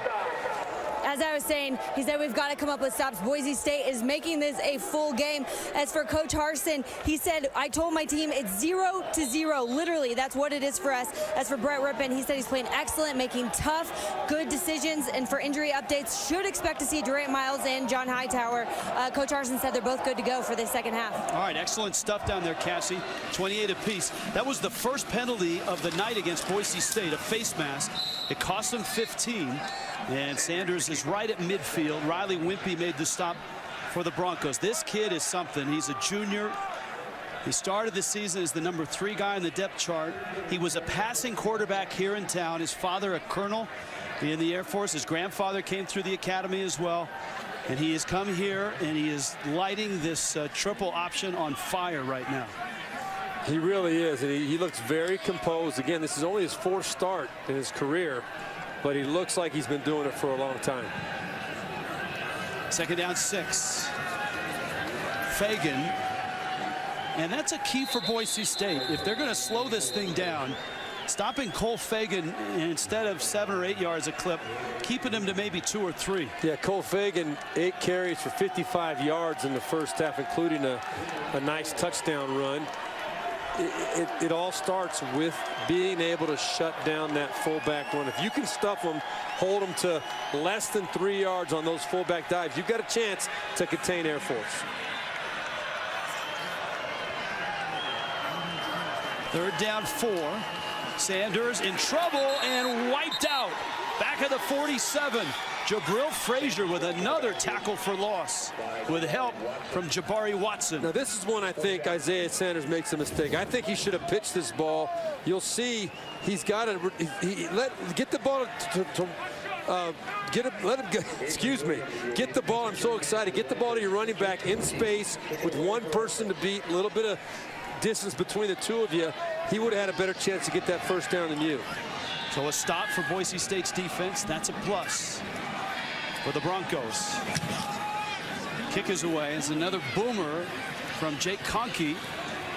as I was saying, he said we've got to come up with stops. Boise State is making this a full game. As for Coach Harsin, he said, I told my team it's 0-0. Literally, that's what it is for us. As for Brett Rippon, he said he's playing excellent, making tough, good decisions. And for injury updates, should expect to see Durant Miles and John Hightower. Coach Harsin said they're both good to go for this second half. All right, excellent stuff down there, Cassie. 28 apiece. That was the first penalty of the night against Boise State, a face mask. It cost them 15. And Sanders is right at midfield. Riley Wimpy made the stop for the Broncos. This kid is something. He's a junior. He started the season as the number 3 guy in the depth chart. He was a passing quarterback here in town. His father, a colonel in the Air Force. His grandfather came through the academy as well. And he has come here and he is lighting this triple option on fire right now. He really is, and he looks very composed. Again, this is only his 4th start in his career, but he looks like he's been doing it for a long time. Second down 6. Fagan. And that's a key for Boise State. If they're going to slow this thing down, stopping Cole Fagan instead of 7 or 8 yards a clip, keeping him to maybe 2 or 3. Yeah, Cole Fagan, 8 carries for 55 yards in the first half, including a nice touchdown run. It all starts with being able to shut down that fullback run. If you can stuff them, hold them to less than 3 yards on those fullback dives, you've got a chance to contain Air Force. Third down 4. Sanders in trouble and wiped out. Back at the 47. Jabril Frazier with another tackle for loss with help from Jabari Watson. Now this is one I think Isaiah Sanders makes a mistake. I think he should have pitched this ball. You'll see he's got to get the ball get the ball. I'm so excited. Get the ball to your running back in space with one person to beat, a little bit of distance between the two of you. He would have had a better chance to get that first down than you. So a stop for Boise State's defense. That's a plus for the Broncos. Kick is away. It's another boomer from Jake Conkey,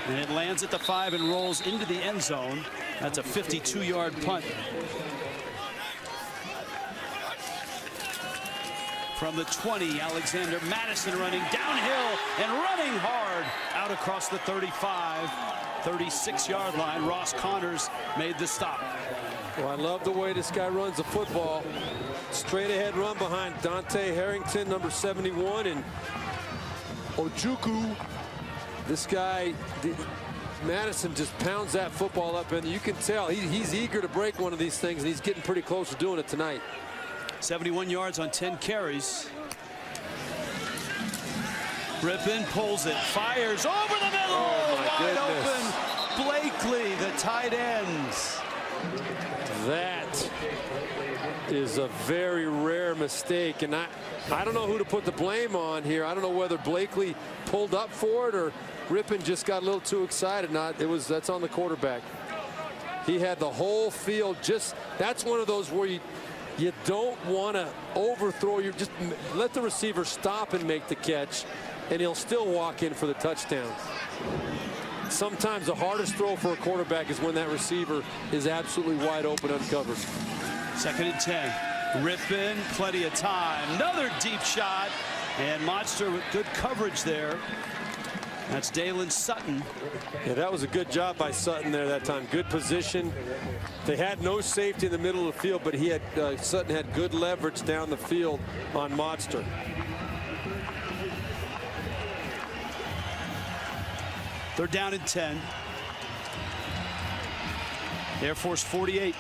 and it lands at the 5 and rolls into the end zone. That's a 52-yard punt. From the 20, Alexander Madison running downhill and running hard out across the 35, 36-yard line. Ross Connors made the stop. Well, I love the way this guy runs the football. Straight ahead run behind Dante Harrington, number 71, and Ojukwu. This guy, Madison, just pounds that football up, and you can tell he's eager to break one of these things, and he's getting pretty close to doing it tonight. 71 yards on 10 carries. Rippon pulls it, fires over the middle, wide open. Blakely, the tight ends. That is a very rare mistake, and I don't know who to put the blame on here. I don't know whether Blakely pulled up for it or Rippon just got a little too excited. That's on the quarterback. He had the whole field. That's one of those where you don't want to overthrow. You just let the receiver stop and make the catch, and he'll still walk in for the touchdown. Sometimes the hardest throw for a quarterback is when that receiver is absolutely wide open, uncovered. 2nd and 10. Rippon, plenty of time. Another deep shot, and Monster with good coverage there. That's Dalen Sutton. Yeah, that was a good job by Sutton there that time. Good position. They had no safety in the middle of the field, but Sutton had good leverage down the field on Monster. They're down and 10. Air Force 48.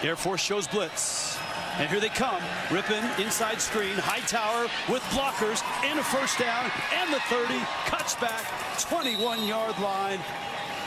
Air Force shows blitz. And here they come. Rippon, inside screen. Hightower with blockers and a first down. And the 30. Cuts back. 21-yard line.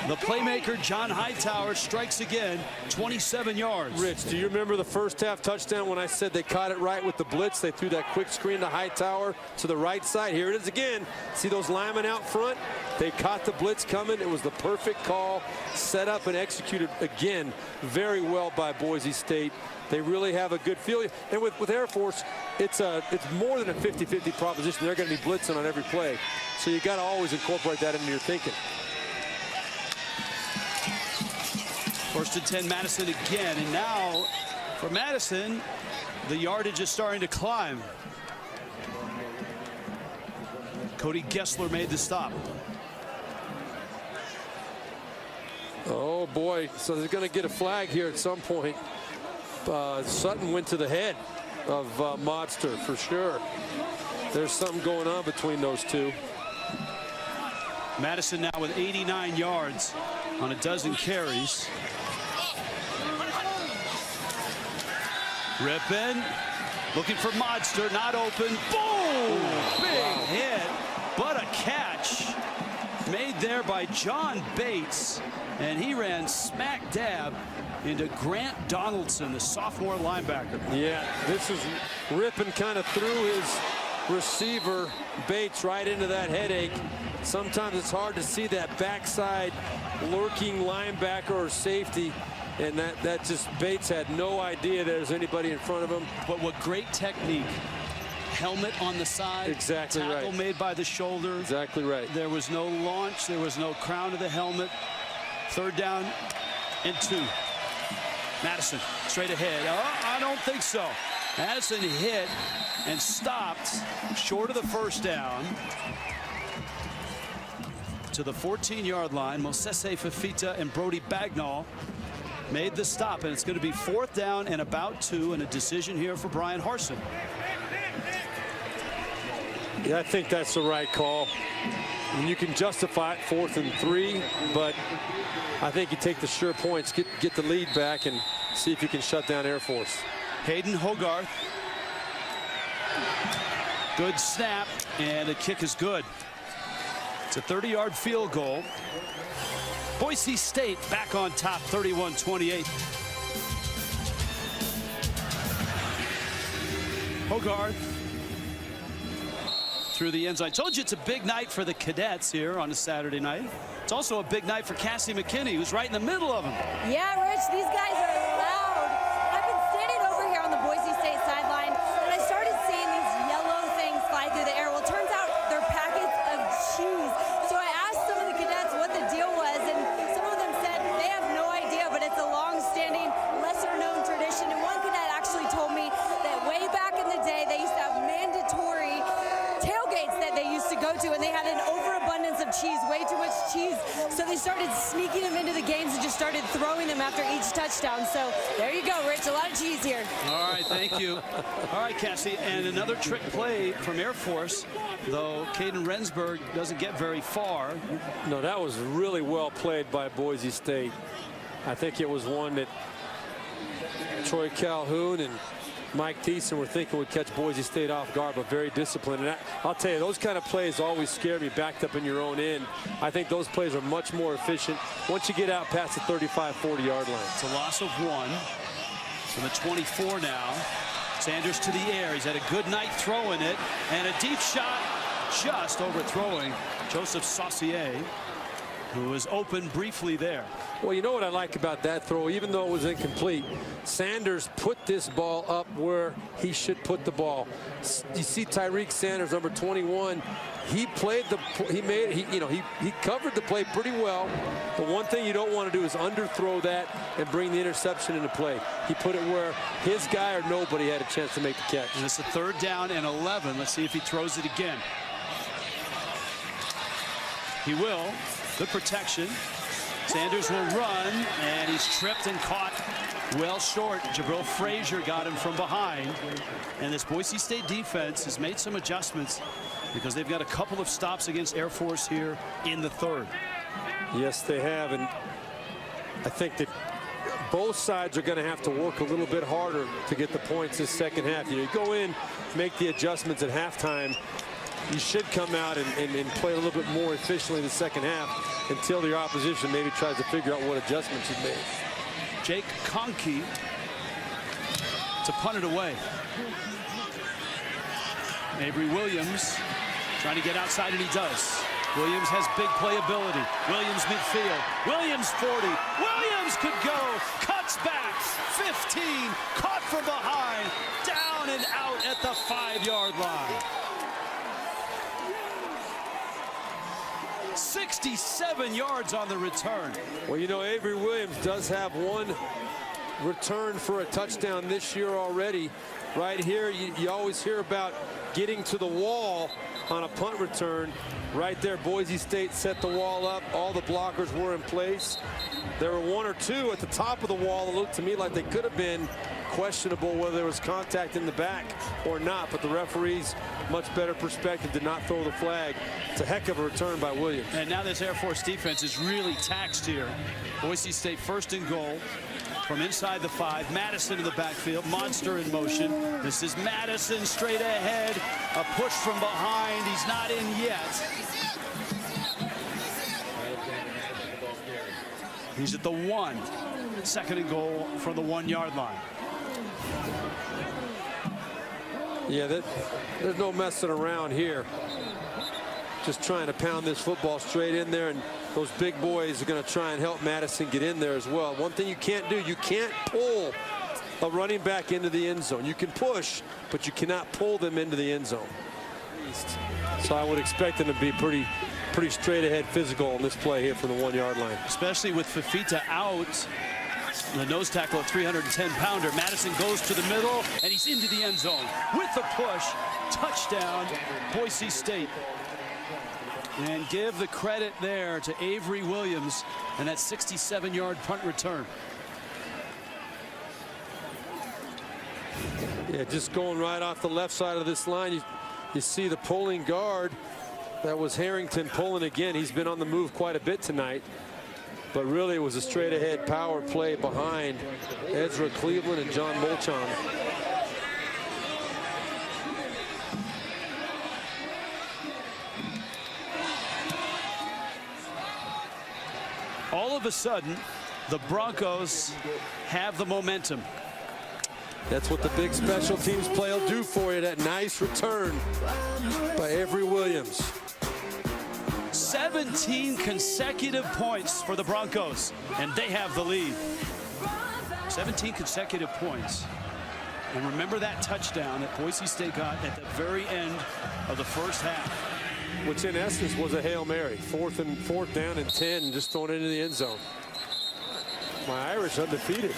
The playmaker, John Hightower, strikes again. 27 yards. Rich, do you remember the first half touchdown when I said they caught it right with the blitz? They threw that quick screen to Hightower to the right side. Here it is again. See those linemen out front? They caught the blitz coming. It was the perfect call, set up and executed again very well by Boise State. They really have a good feel. And with Air Force, it's more than a 50-50 proposition. They're going to be blitzing on every play. So you got to always incorporate that into your thinking. First and 10, Madison again. And now for Madison, the yardage is starting to climb. Cody Gessler made the stop. Oh boy, so they're going to get a flag here at some point. Sutton went to the head of Modster for sure. There's something going on between those two. Madison now with 89 yards on a dozen carries. Rippin, looking for Modster, not open. Boom! Big hit, but a catch made there by John Bates, and he ran smack dab into Grant Donaldson, the sophomore linebacker. Yeah, this is Rippin kind of threw his receiver Bates right into that headache. Sometimes it's hard to see that backside lurking linebacker or safety, and that just Bates had no idea there's anybody in front of him. But what great technique. Helmet on the side. Exactly right. Tackle made by the shoulder. Exactly right. There was no launch. There was no crown of the helmet. Third down and 2. Madison straight ahead. Oh, I don't think so. Madison hit and stopped short of the first down. To the 14-yard line, Mosese Fafita and Brody Bagnall made the stop, and it's going to be 4th down and about 2, and a decision here for Brian Harsin. Yeah, I think that's the right call. And you can justify it 4th and 3, but I think you take the sure points, get the lead back, and see if you can shut down Air Force. Hayden Hogarth. Good snap, and the kick is good. It's a 30-yard field goal. Boise State back on top, 31-28. Hogarth through the end zone. I told you it's a big night for the cadets here on a Saturday night. It's also a big night for Cassie McKinney, who's right in the middle of them. Yeah, Rich, these guys are loud. I've been standing over here on the Boise State sideline, and I started seeing these yellow things fly through the air. Well, it turns out they're packets of cheese. So I asked some of the cadets what the deal was, and some of them said they have no idea, but it's a long-standing, lesser-known tradition. And one cadet actually told me that way back in the day, they used to have mandatory tailgates that they used to go to, and they had an overabundance of cheese, way too much cheese. So they started sneaking them into the games and just started throwing them after each touchdown. So there you go, Rich, a lot of cheese here. All right, thank you. All right, Cassie, and another trick play from Air Force, though Caden Rensburg doesn't get very far. No, that was really well played by Boise State. I think it was one that Troy Calhoun and Mike Thiessen were thinking would catch Boise State off guard, but very disciplined. And I'll tell you, those kind of plays always scare me, backed up in your own end. I think those plays are much more efficient once you get out past the 35, 40-yard line. It's a loss of 1. From the 24 now. Sanders to the air. He's had a good night throwing it. And a deep shot just overthrowing Joseph Saucier, who was open briefly there. Well, you know what I like about that throw, even though it was incomplete, Sanders put this ball up where he should put the ball. You see Tyreek Sanders, number 21, he played he covered the play pretty well. The one thing you don't want to do is underthrow that and bring the interception into play. He put it where his guy or nobody had a chance to make the catch. And it's a 3rd down and 11. Let's see if he throws it again. He will. Good protection. Sanders will run, and he's tripped and caught well short. Jabril Frazier got him from behind. And this Boise State defense has made some adjustments because they've got a couple of stops against Air Force here in the 3rd. Yes, they have. And I think that both sides are going to have to work a little bit harder to get the points this second half. You go in, make the adjustments at halftime. You should come out and play a little bit more efficiently in the second half until your opposition maybe tries to figure out what adjustments you've made. Jake Conkey to punt it away. Avery Williams trying to get outside, and he does. Williams has big playability. Williams midfield. Williams 40. Williams could go. Cuts back. 15. Caught from behind. Down and out at the 5-yard line. 67 yards on the return. Well, you know, Avery Williams does have one return for a touchdown this year already. Right here, you always hear about getting to the wall on a punt return. Right there, Boise State set the wall up. All the blockers were in place. There were one or two at the top of the wall that looked to me like they could have been questionable whether there was contact in the back or not, but the referees, much better perspective, did not throw the flag. It's a heck of a return by Williams. And now this Air Force defense is really taxed here. Boise State first and goal from inside the 5. Madison in the backfield. Monster in motion. This is Madison straight ahead. A push from behind. He's not in yet. He's at the 1. Second and goal from the 1-yard line. Yeah, there's no messing around here. Just trying to pound this football straight in there, and those big boys are going to try and help Madison get in there as well. One thing you can't do, you can't pull a running back into the end zone. You can push, but you cannot pull them into the end zone. So I would expect them to be pretty straight ahead physical on this play here from the 1-yard line. Especially with Fafita out. The nose tackle, a 310-pounder. Madison goes to the middle, and he's into the end zone. With the push, touchdown, Boise State. And give the credit there to Avery Williams and that 67-yard punt return. Yeah, just going right off the left side of this line. You see the pulling guard. That was Harrington pulling again. He's been on the move quite a bit tonight. But really, it was a straight-ahead power play behind Ezra Cleveland and John Molchon. All of a sudden, the Broncos have the momentum. That's what the big special teams play will do for you. That nice return by Avery Williams. 17 consecutive points for the Broncos, and they have the lead. 17 consecutive points. And remember that touchdown that Boise State got at the very end of the first half. Which in essence was a Hail Mary. Fourth down and 10, just thrown into the end zone. My Irish undefeated.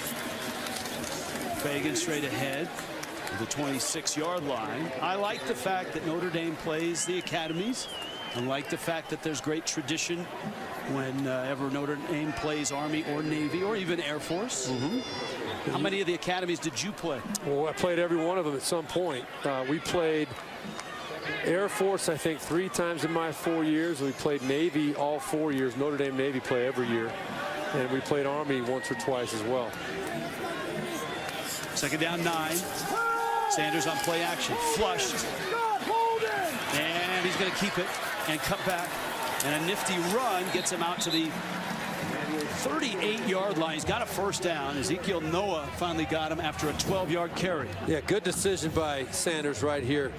Fagan straight ahead to the 26-yard line. I like the fact that Notre Dame plays the academies. I like the fact that there's great tradition whenever Notre Dame plays Army or Navy or even Air Force. How many of the academies did you play? Well, I played every one of them at some point. We played Air Force, I think, 3 times in my 4 years. We played Navy all 4 years. Notre Dame Navy play every year. And we played Army once or twice as well. Second down 9. Sanders on play action. Flushed. And he's going to keep it and cut back. And a nifty run gets him out to the 38-yard line. He's got a first down. Ezekiel Noah finally got him after a 12-yard carry. Yeah, good decision by Sanders right here.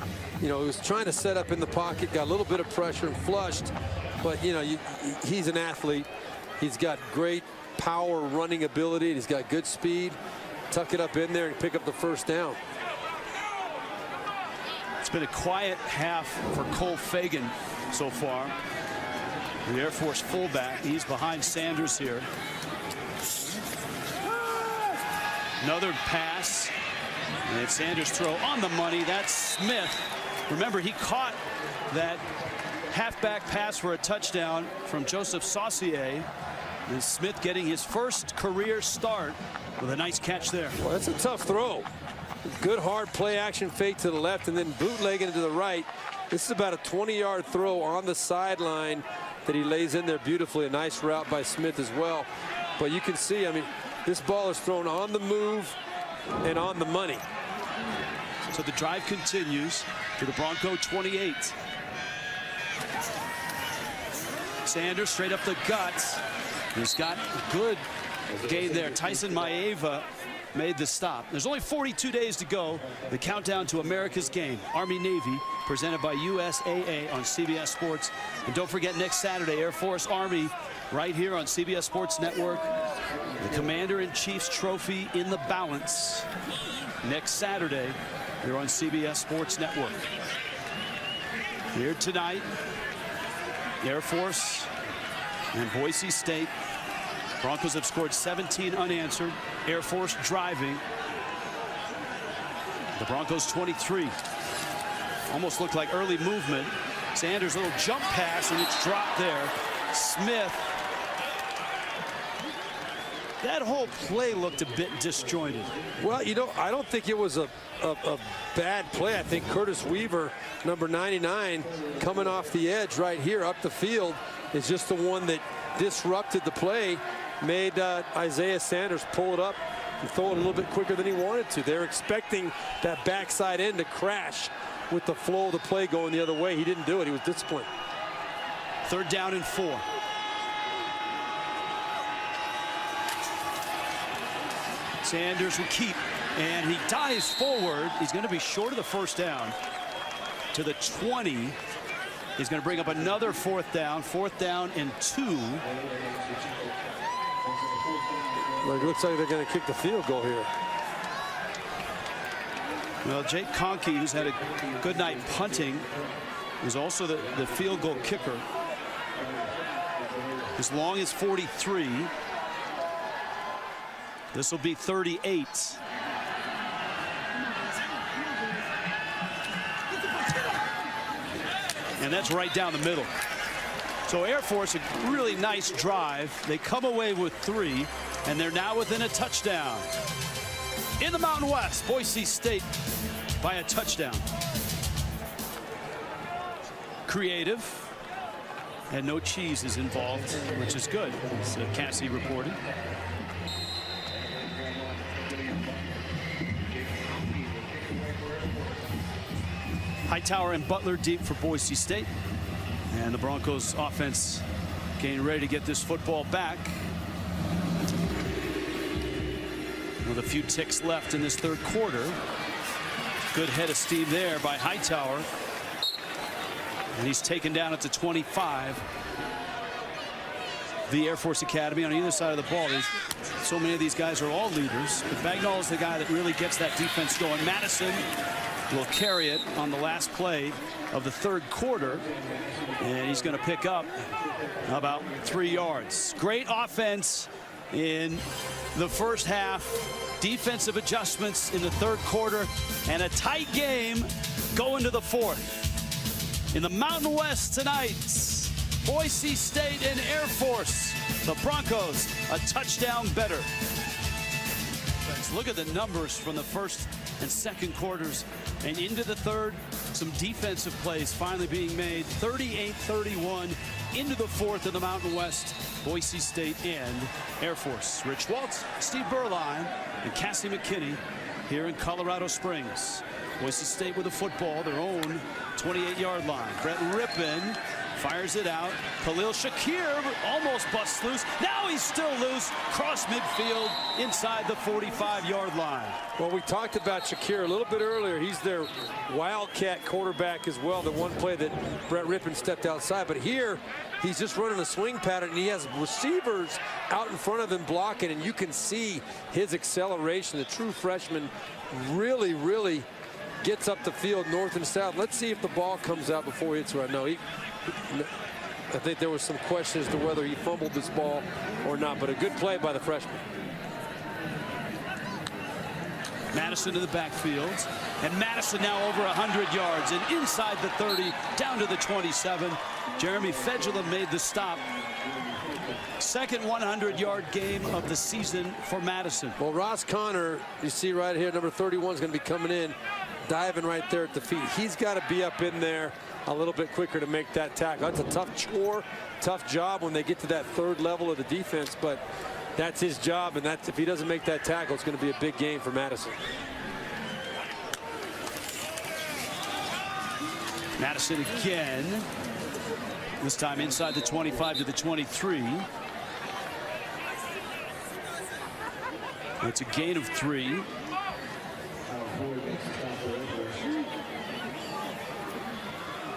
You know, he was trying to set up in the pocket, got a little bit of pressure and flushed. But, you know, he's an athlete. He's got great power running ability. He's got good speed. Tuck it up in there and pick up the first down. It's been a quiet half for Cole Fagan so far. The Air Force fullback. He's behind Sanders here. Another pass. And Sanders throw on the money. That's Smith. Remember, he caught that halfback pass for a touchdown from Joseph Saucier. And Smith getting his first career start with a nice catch there. Well, that's a tough throw. Good hard play action fake to the left and then bootlegging to the right. This is about a 20-yard throw on the sideline that he lays in there beautifully. A nice route by Smith as well. But you can see, I mean, this ball is thrown on the move and on the money. So the drive continues to the Bronco 28. Sanders straight up the guts. He's got a good gain there. Tyson Maeva made the stop. There's only 42 days to go. The countdown to America's game. Army-Navy, presented by USAA on CBS Sports. And don't forget, next Saturday, Air Force Army, right here on CBS Sports Network. The Commander-in-Chief's trophy in the balance. Next Saturday, here on CBS Sports Network. Here tonight, Air Force and Boise State. Broncos have scored 17 unanswered. Air Force driving. The Broncos 23. Almost looked like early movement. Sanders, a little jump pass, and it's dropped there. Smith. That whole play looked a bit disjointed. Well, you know, I don't think it was a bad play. I think Curtis Weaver, number 99, coming off the edge right here up the field, is just the one that disrupted the play, made Isaiah Sanders pull it up and throw it a little bit quicker than he wanted to. They're expecting that backside end to crash with the flow of the play going the other way. He didn't do it. He was disciplined. 3rd down and 4. Sanders will keep, and he dives forward. He's going to be short of the 1st down to the 20. He's going to bring up another 4th down. 4th down and 2. Well, it looks like they're going to kick the field goal here. Well, Jake Conkey, who's had a good night punting, is also the field goal kicker. As long as 43. This will be 38. And that's right down the middle. So Air Force, a really nice drive. They come away with 3, and they're now within a touchdown. In the Mountain West, Boise State by a touchdown. Creative. And no cheese is involved, which is good, as Cassie reported. Hightower and Butler deep for Boise State. And the Broncos offense getting ready to get this football back. With a few ticks left in this 3rd quarter. Good head of steam there by Hightower. And he's taken down at the 25. The Air Force Academy on either side of the ball. There's so many of these guys are all leaders. But Bagnall is the guy that really gets that defense going. Madison will carry it on the last play of the 3rd quarter. And he's going to pick up about 3 yards. Great offense in the 1st half. Defensive adjustments in the 3rd quarter. And a tight game going to the 4th. In the Mountain West tonight, Boise State and Air Force. The Broncos a touchdown better. Let's look at the numbers from the 1st and 2nd quarters and into the 3rd. Some defensive plays finally being made. 38-31 into the 4th in the Mountain West. Boise State and Air Force. Rich Waltz, Steve Berline, and Cassie McKinney here in Colorado Springs. Boise State with the football, their own 28-yard line. Brett Rippon fires it out. Khalil Shakir almost busts loose. Now he's still loose. Cross midfield inside the 45-yard line. Well, we talked about Shakir a little bit earlier. He's their wildcat quarterback as well. The one play that Brett Rippon stepped outside. But here, he's just running a swing pattern, and he has receivers out in front of him blocking, and you can see his acceleration. The true freshman really gets up the field north and south. Let's see if the ball comes out before he hits right now. I think there was some question as to whether he fumbled this ball or not, but a good play by the freshman. Madison to the backfield, and Madison now over 100 yards and inside the 30 down to the 27. Jeremy Fedula made the stop. Second 100-yard game of the season for Madison. Well, Ross Connor, you see right here, number 31 is going to be coming in, diving right there at the feet. He's got to be up in there a little bit quicker to make that tackle. That's a tough chore, tough job when they get to that 3rd level of the defense, but that's his job, and that's, if he doesn't make that tackle, it's going to be a big game for Madison. Madison again, this time inside the 25 to the 23. It's a gain of 3.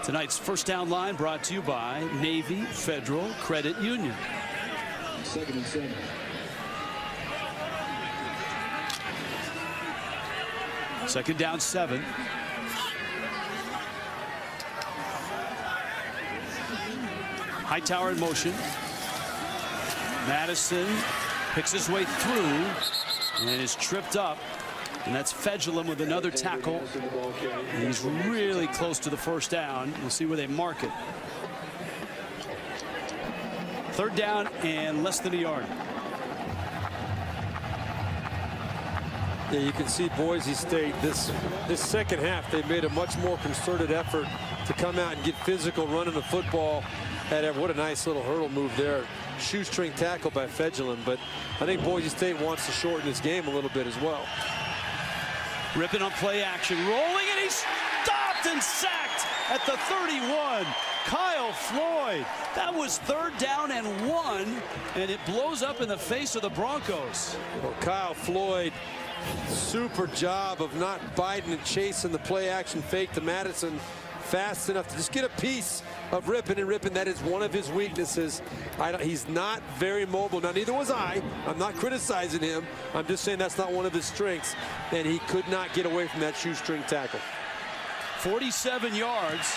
Tonight's first down line brought to you by Navy Federal Credit Union. 2nd and 7. Second down 7. Hightower in motion. Madison picks his way through and is tripped up. And that's Fedulum with another tackle. And he's really close to the first down. We'll see where they mark it. Third down and less than a yard. Yeah, you can see Boise State this second half. They made a much more concerted effort to come out and get physical running the football. What a nice little hurdle move there. Shoestring tackle by Fedulum, but I think Boise State wants to shorten this game a little bit as well. Ripping on play action, rolling, and he's stopped and sacked at the 31. Kyle Floyd. That was third down and 1, and it blows up in the face of the Broncos. Well, Kyle Floyd, super job of not biting and chasing the play action fake to Madison fast enough to just get a piece of ripping and ripping. That is one of his weaknesses. He's not very mobile. Now, neither was I. I'm not criticizing him. I'm just saying that's not one of his strengths, and he could not get away from that shoestring tackle. 47 yards.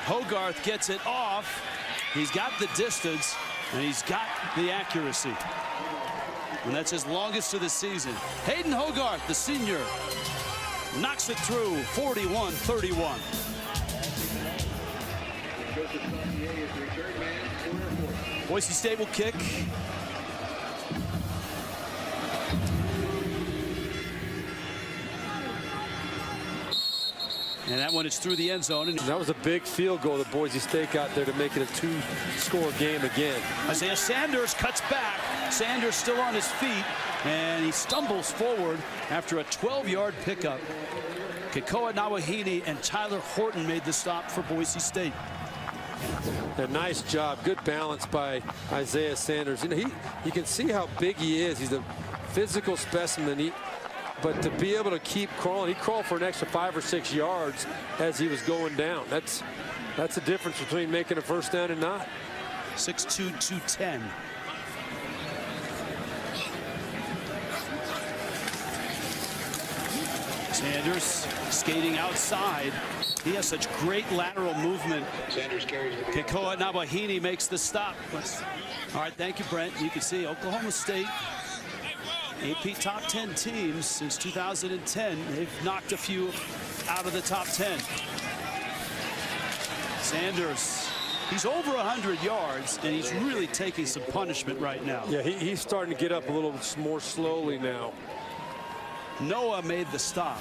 Hogarth gets it off. He's got the distance, and he's got the accuracy. And that's his longest of the season. Hayden Hogarth, the senior, knocks it through. 41-31. Boise State will kick. And that one is through the end zone. And that was a big field goal that Boise State got there to make it a 2-score game again. Isaiah Sanders cuts back. Sanders still on his feet, and he stumbles forward after a 12-yard pickup. Kekoa Nawahini and Tyler Horton made the stop for Boise State. A nice job, good balance by Isaiah Sanders. You know, you can see how big he is. He's a physical specimen. But to be able to keep crawling, he crawled for an extra 5 or 6 yards as he was going down. That's the difference between making a first down and not. 6'2", 210. Sanders skating outside. He has such great lateral movement. Kekoa Nawahini makes the stop. All right, thank you, Brent. You can see Oklahoma State, AP top 10 teams since 2010. They've knocked a few out of the top 10. Sanders, he's over 100 yards, and he's really taking some punishment right now. Yeah, he's starting to get up a little more slowly now. Noah made the stop.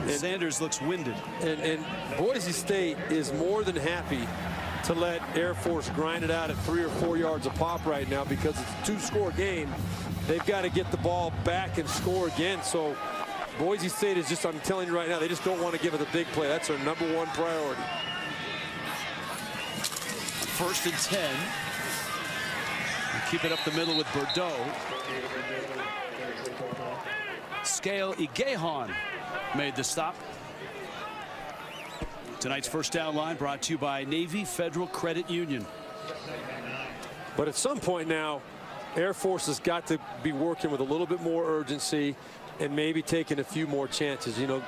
And Sanders looks winded. And Boise State is more than happy to let Air Force grind it out at 3 or 4 yards a pop right now because it's a 2-score game. They've got to get the ball back and score again. So Boise State is just, I'm telling you right now, they just don't want to give it a big play. That's their #1 priority. 1st and 10. Keep it up the middle with Bordeaux. Scale Igehan made the stop. Tonight's first down line brought to you by Navy Federal Credit Union. But at some point now, Air Force has got to be working with a little bit more urgency and maybe taking a few more chances. You know,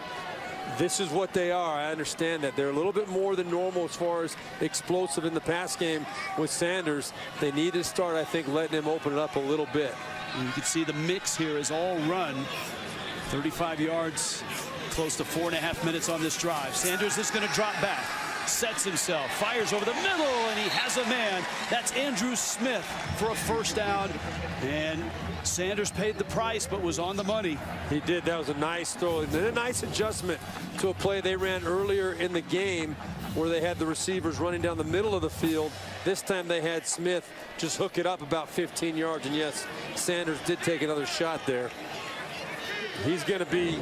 this is what they are. I understand that they're a little bit more than normal as far as explosive in the pass game with Sanders. They need to start, I think, letting him open it up a little bit. And you can see the mix here is all run. 35 yards, close to 4.5 minutes on this drive. Sanders is going to drop back, sets himself, fires over the middle, and he has a man. That's Andrew Smith for a first down. And Sanders paid the price, but was on the money. He did. That was a nice throw and a nice adjustment to a play they ran earlier in the game where they had the receivers running down the middle of the field. This time they had Smith just hook it up about 15 yards. And yes, Sanders did take another shot there. He's going to be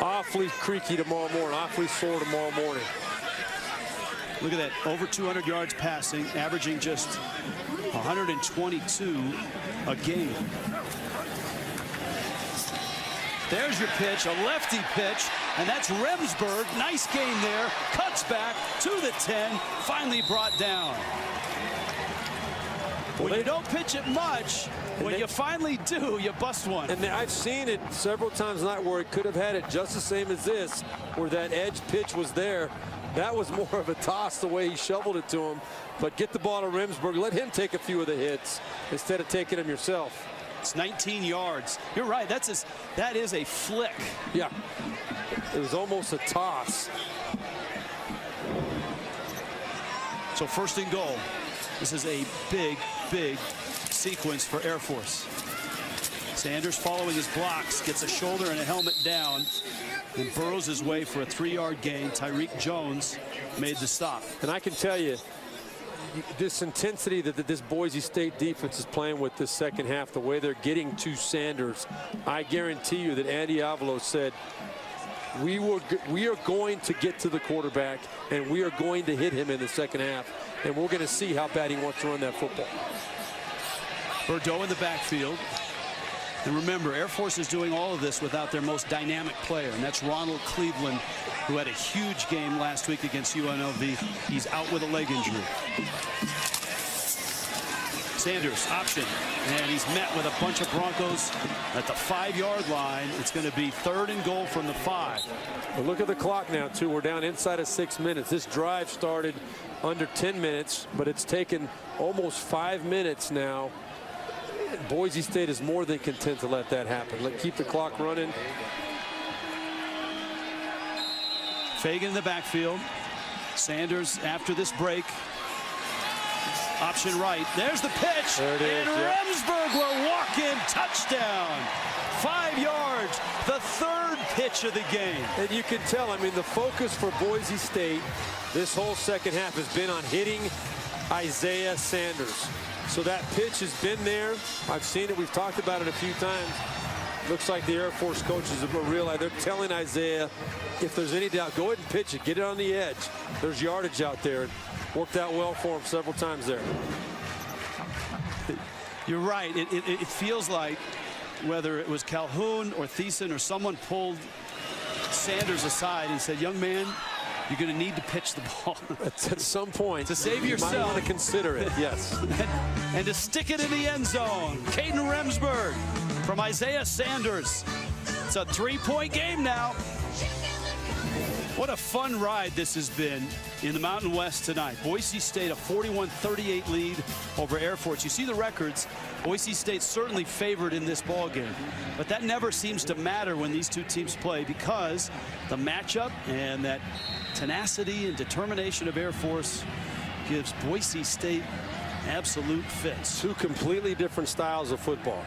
awfully creaky tomorrow morning, awfully sore tomorrow morning. Look at that, over 200 yards passing, averaging just 122 a game. There's your pitch, a lefty pitch, and that's Remsburg. Nice gain there, cuts back to the 10, finally brought down. When you don't pitch it much, when you finally do, you bust one. And I've seen it several times tonight where it could have had it just the same as this, where that edge pitch was there, That was more of a toss the way he shoveled it to him. But get the ball to Remsburg. Let him take a few of the hits instead of taking them yourself. It's 19 yards. You're right. That is a flick. Yeah. It was almost a toss. So first and goal. This is a big, big sequence for Air Force. Sanders following his blocks, gets a shoulder and a helmet down, and burrows his way for a 3-yard gain. Tyreek Jones made the stop. And I can tell you, this intensity that this Boise State defense is playing with this second half, the way they're getting to Sanders, I guarantee you that Andy Avalos said, we are going to get to the quarterback, and we are going to hit him in the second half, and we're going to see how bad he wants to run that football. Bordeaux in the backfield. And remember, Air Force is doing all of this without their most dynamic player, and that's Ronald Cleveland, who had a huge game last week against UNLV. He's out with a leg injury. Sanders, option, and he's met with a bunch of Broncos at the 5-yard line. It's going to be 3rd and goal from the 5. Well, look at the clock now, too. We're down inside of 6 minutes. This drive started under 10 minutes, but it's taken almost 5 minutes now. Boise State is more than content to let that happen. Keep the clock running. Fagan in the backfield. Sanders after this break. Option right. There's the pitch. There it is, and Remsburg will walk in. Touchdown. 5 yards. The 3rd pitch of the game. And you can tell, I mean, the focus for Boise State this whole second half has been on hitting Isaiah Sanders. So that pitch has been there. I've seen it. We've talked about it a few times. Looks like the Air Force coaches have realized they're telling Isaiah, if there's any doubt, go ahead and pitch it. Get it on the edge. There's yardage out there. It worked out well for him several times there. You're right. It feels like whether it was Calhoun or Thiessen or someone pulled Sanders aside and said, young man, you're going to need to pitch the ball. At some point, to save yourself. You might want to consider it, yes. and to stick it in the end zone. Caden Remsburg from Isaiah Sanders. It's a 3-point game now. What a fun ride this has been in the Mountain West tonight. Boise State a 41-38 lead over Air Force. You see the records. Boise State certainly favored in this ball game, but that never seems to matter when these two teams play because the matchup and that tenacity and determination of Air Force gives Boise State absolute fits. Two completely different styles of football,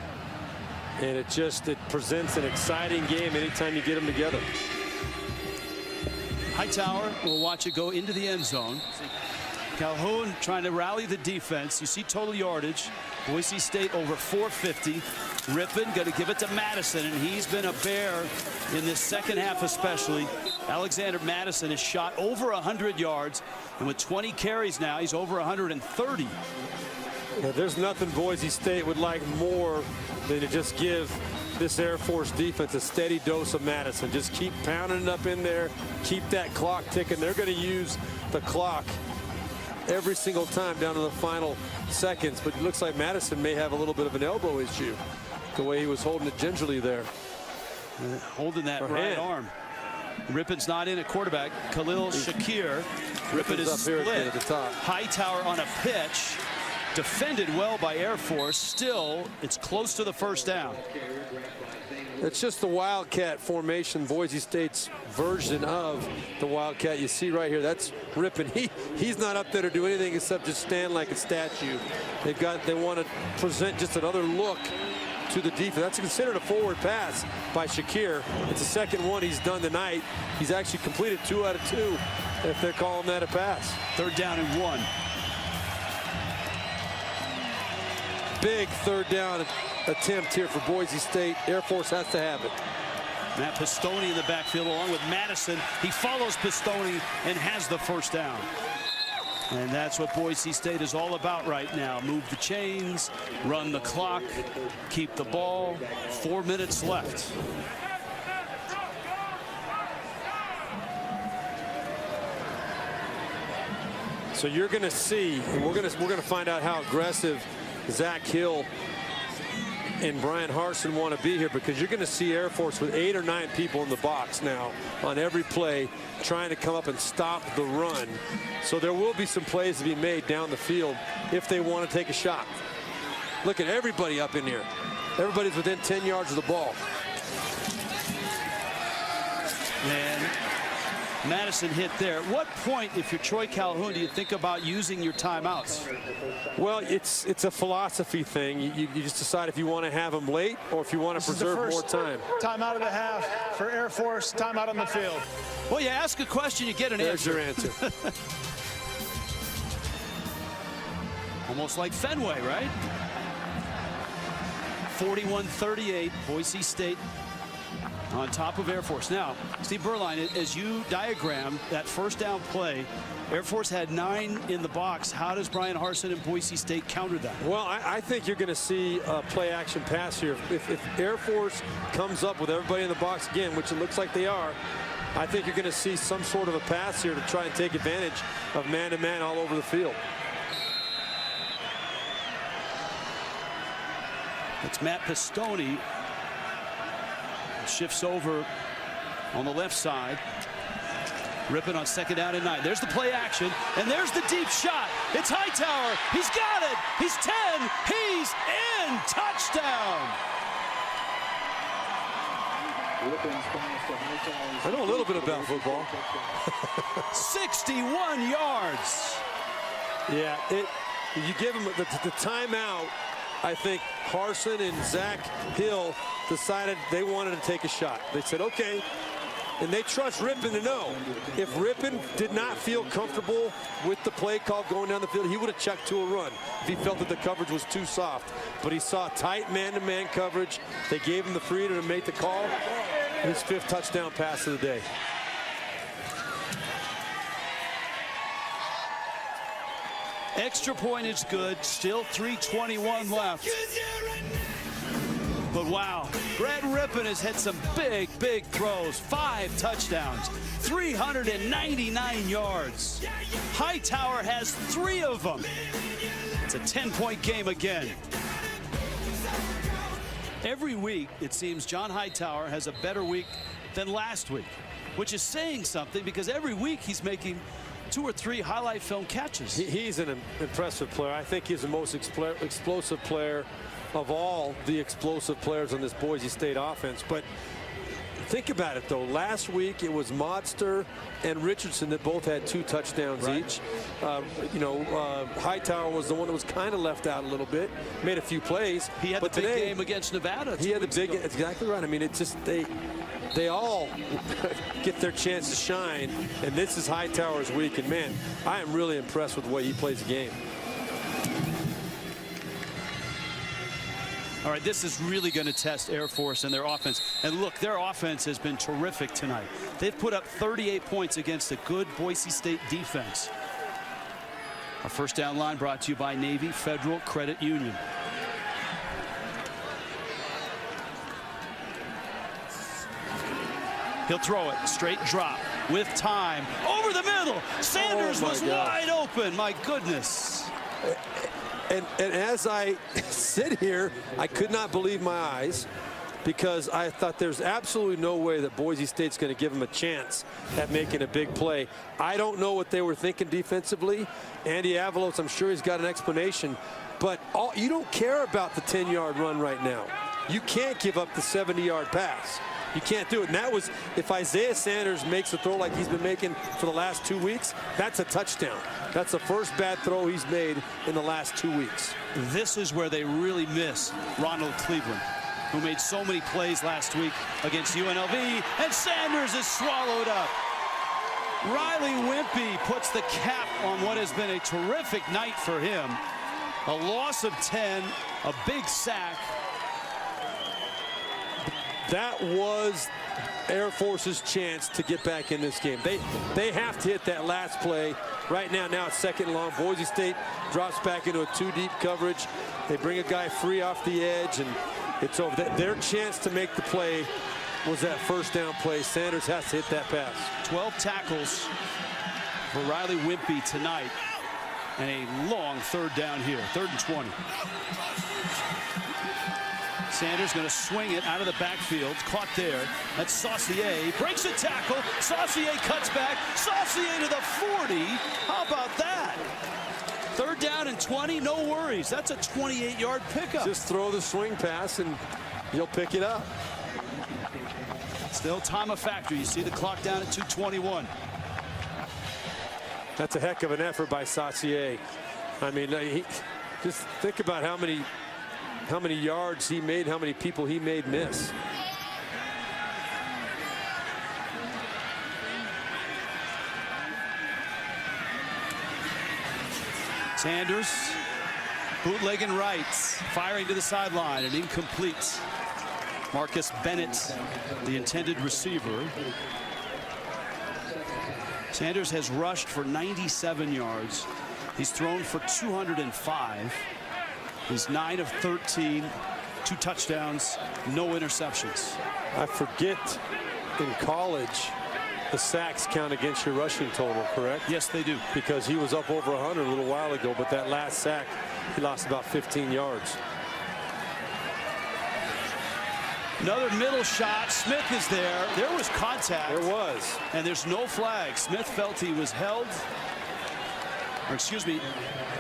and it presents an exciting game anytime you get them together. Hightower will watch it go into the end zone. Calhoun trying to rally the defense. You see total yardage. Boise State over 450. Rippon going to give it to Madison, and he's been a bear in this second half especially. Alexander Madison has shot over 100 yards, and with 20 carries now, he's over 130. Yeah, there's nothing Boise State would like more than to just give this Air Force defense a steady dose of Madison. Just keep pounding it up in there, keep that clock ticking. They're going to use the clock every single time down to the final seconds, but it looks like Madison may have a little bit of an elbow issue, the way he was holding it gingerly there. Holding that right arm. Rippon's not in at quarterback. Khalil Shakir. Rippon is split. At the top. Hightower on a pitch. Defended well by Air Force. Still, it's close to the first down. It's just the Wildcat formation, Boise State's version of the Wildcat. You see right here, that's Rippon. He's not up there to do anything except just stand like a statue. They want to present just another look to the defense. That's considered a forward pass by Shakir. It's the second one he's done tonight. He's actually completed 2 out of 2 if they're calling that a pass. 3rd down and 1. Big 3rd down attempt here for Boise State. Air Force has to have it. Matt Pistone in the backfield along with Madison. He follows Pistone and has the first down. And that's what Boise State is all about right now. Move the chains, run the clock, keep the ball. 4 minutes left. So you're going to see, and we're going to find out how aggressive Zach Hill and Brian Harsin want to be here, because you're going to see Air Force with 8 or 9 people in the box now on every play trying to come up and stop the run. So there will be some plays to be made down the field if they want to take a shot. Look at everybody up in here. Everybody's within 10 yards of the ball. And Madison hit there. At what point, if you're Troy Calhoun, do you think about using your timeouts? Well, it's a philosophy thing. You just decide if you want to have them late or if you want to preserve more time. Timeout of the half for Air Force. Timeout on the field. Well, you ask a question, you get an There's answer. your answer. Almost like Fenway, right? 41-38, Boise State on top of Air Force. Now, Steve Berline, as you diagram that first down play, Air Force had 9 in the box. How does Brian Harsin and Boise State counter that? Well, I think you're going to see a play action pass here. If Air Force comes up with everybody in the box again, which it looks like they are, I think you're going to see some sort of a pass here to try and take advantage of man-to-man all over the field. It's Matt Pistone. Shifts over on the left side. Rippon on 2nd down and 9. There's the play action, and there's the deep shot. It's Hightower. He's got it. He's 10. He's in. Touchdown. I know a little bit about football. 61 yards. Yeah, you give him the timeout. I think Harsin and Zach Hill decided they wanted to take a shot. They said, okay. And they trust Rippon to know. If Rippon did not feel comfortable with the play call going down the field, he would have checked to a run if he felt that the coverage was too soft. But he saw tight man-to-man coverage. They gave him the freedom to make the call. His 5th touchdown pass of the day. Extra point is good. Still 3:21 left. But wow, Brad Rippon has had some big throws. 5 touchdowns, 399 yards. Hightower has 3 of them. It's a 10-point game again. Every week, it seems John Hightower has a better week than last week, which is saying something, because every week he's making 2 or 3 highlight film catches. He's an impressive player. I think he's the most explosive player of all the explosive players on this Boise State offense. But think about it, though. Last week it was Modster and Richardson that both had 2 touchdowns each. Hightower was the one that was kind of left out a little bit. Made a few plays. He had the big game against Nevada. He had the big. Exactly right. I mean, it's just they all get their chance to shine, and this is Hightower's week. And man, I am really impressed with the way he plays the game. All right, this is really going to test Air Force and their offense. And look, their offense has been terrific tonight. They've put up 38 points against a good Boise State defense. Our first down line brought to you by Navy Federal Credit Union. He'll throw it, straight drop, with time, over the middle. Sanders was wide open, my goodness. And as I sit here, I could not believe my eyes, because I thought there's absolutely no way that Boise State's going to give him a chance at making a big play. I don't know what they were thinking defensively. Andy Avalos, I'm sure he's got an explanation, but you don't care about the 10-yard run right now. You can't give up the 70-yard pass. You can't do it. And that was, if Isaiah Sanders makes a throw like he's been making for the last 2 weeks, that's a touchdown. That's the first bad throw he's made in the last 2 weeks. This is where they really miss Ronald Cleveland, who made so many plays last week against UNLV, and Sanders is swallowed up. Riley Wimpy puts the cap on what has been a terrific night for him. A loss of 10, a big sack. That was Air Force's chance to get back in this game. They have to hit that last play. Right now it's 2nd and long. Boise State drops back into a 2-deep coverage. They bring a guy free off the edge, and it's over. Their chance to make the play was that first down play. Sanders has to hit that pass. 12 tackles for Riley Wimpy tonight, and a long 3rd down here, 3rd and 20. Sanders going to swing it out of the backfield. Caught there. That's Saucier. Breaks a tackle. Saucier cuts back. Saucier to the 40. How about that? 3rd down and 20. No worries. That's a 28-yard pickup. Just throw the swing pass and you'll pick it up. Still time of factor. You see the clock down at 2:21. That's a heck of an effort by Saucier. I mean, just think about how many yards he made, how many people he made miss. Sanders, bootlegging right, firing to the sideline and incomplete. Marcus Bennett, the intended receiver. Sanders has rushed for 97 yards. He's thrown for 205. He's 9 of 13, 2 touchdowns, no interceptions. I forget in college the sacks count against your rushing total, correct? Yes, they do. Because he was up over 100 a little while ago, but that last sack, he lost about 15 yards. Another middle shot. Smith is there. There was contact. There was. And there's no flag. Smith felt he was held. Or excuse me,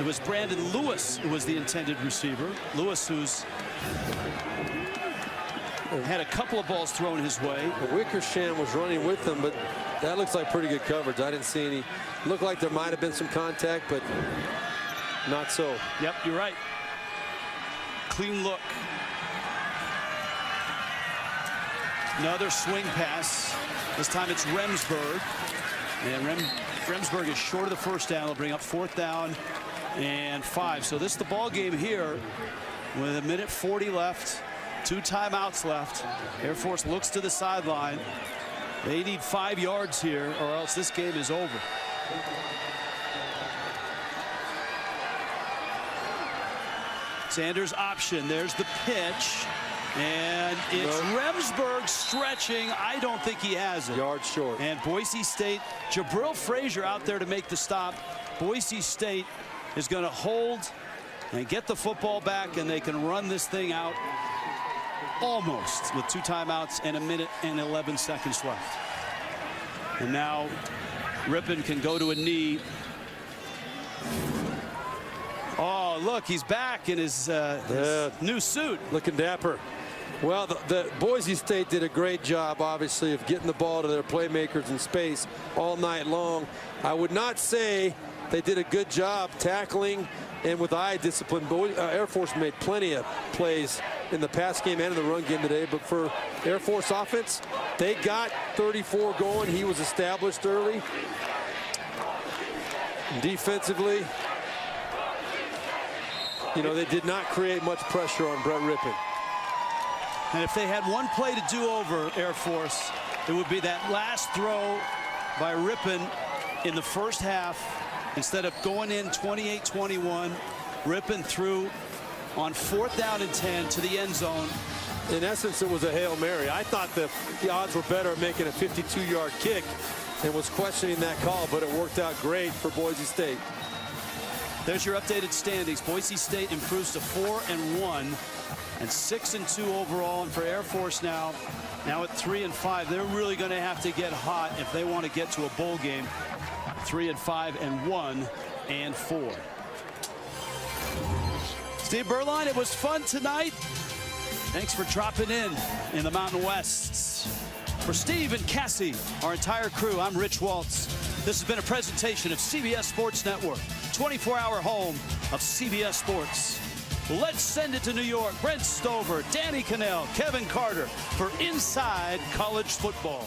it was Brandon Lewis who was the intended receiver. Lewis, who's had a couple of balls thrown his way. Wickersham was running with them, but that looks like pretty good coverage. I didn't see any. Looked like there might have been some contact, but not so. Yep, you're right. Clean look. Another swing pass. This time it's Remsburg. And Remsburg is short of the 1st down. They'll bring up 4th down and 5. So this is the ball game here with 1:40 left. 2 timeouts left. Air Force looks to the sideline. They need 5 yards here or else this game is over. Sanders option. There's the pitch. And it's Remsburg stretching. I don't think he has it. Yard short. And Boise State, Jabril Frazier out there to make the stop. Boise State is going to hold and get the football back, and they can run this thing out almost with 2 timeouts and 1:11 left. And now Rippon can go to a knee. Oh, look, he's back in his new suit. Looking dapper. Well, the Boise State did a great job, obviously, of getting the ball to their playmakers in space all night long. I would not say they did a good job tackling and with eye discipline. Air Force made plenty of plays in the pass game and in the run game today, but for Air Force offense, they got 34 going. He was established early. Defensively, you know, they did not create much pressure on Brett Rippon. And if they had one play to do over Air Force, it would be that last throw by Rippon in the 1st half. Instead of going in 28-21, Rippon threw on 4th down and 10 to the end zone. In essence, it was a Hail Mary. I thought the odds were better of making a 52-yard kick and was questioning that call, but it worked out great for Boise State. There's your updated standings. Boise State improves to 4-1 and 6-2 overall. And for Air Force now at 3-5, they're really going to have to get hot if they want to get to a bowl game. 3-5 and 1-4. Steve Berline, it was fun tonight. Thanks for dropping in the Mountain West. For Steve and Cassie, our entire crew, I'm Rich Waltz. This has been a presentation of CBS Sports Network, 24-hour home of CBS Sports. Let's send it to New York. Brent Stover, Danny Cannell, Kevin Carter for Inside College Football.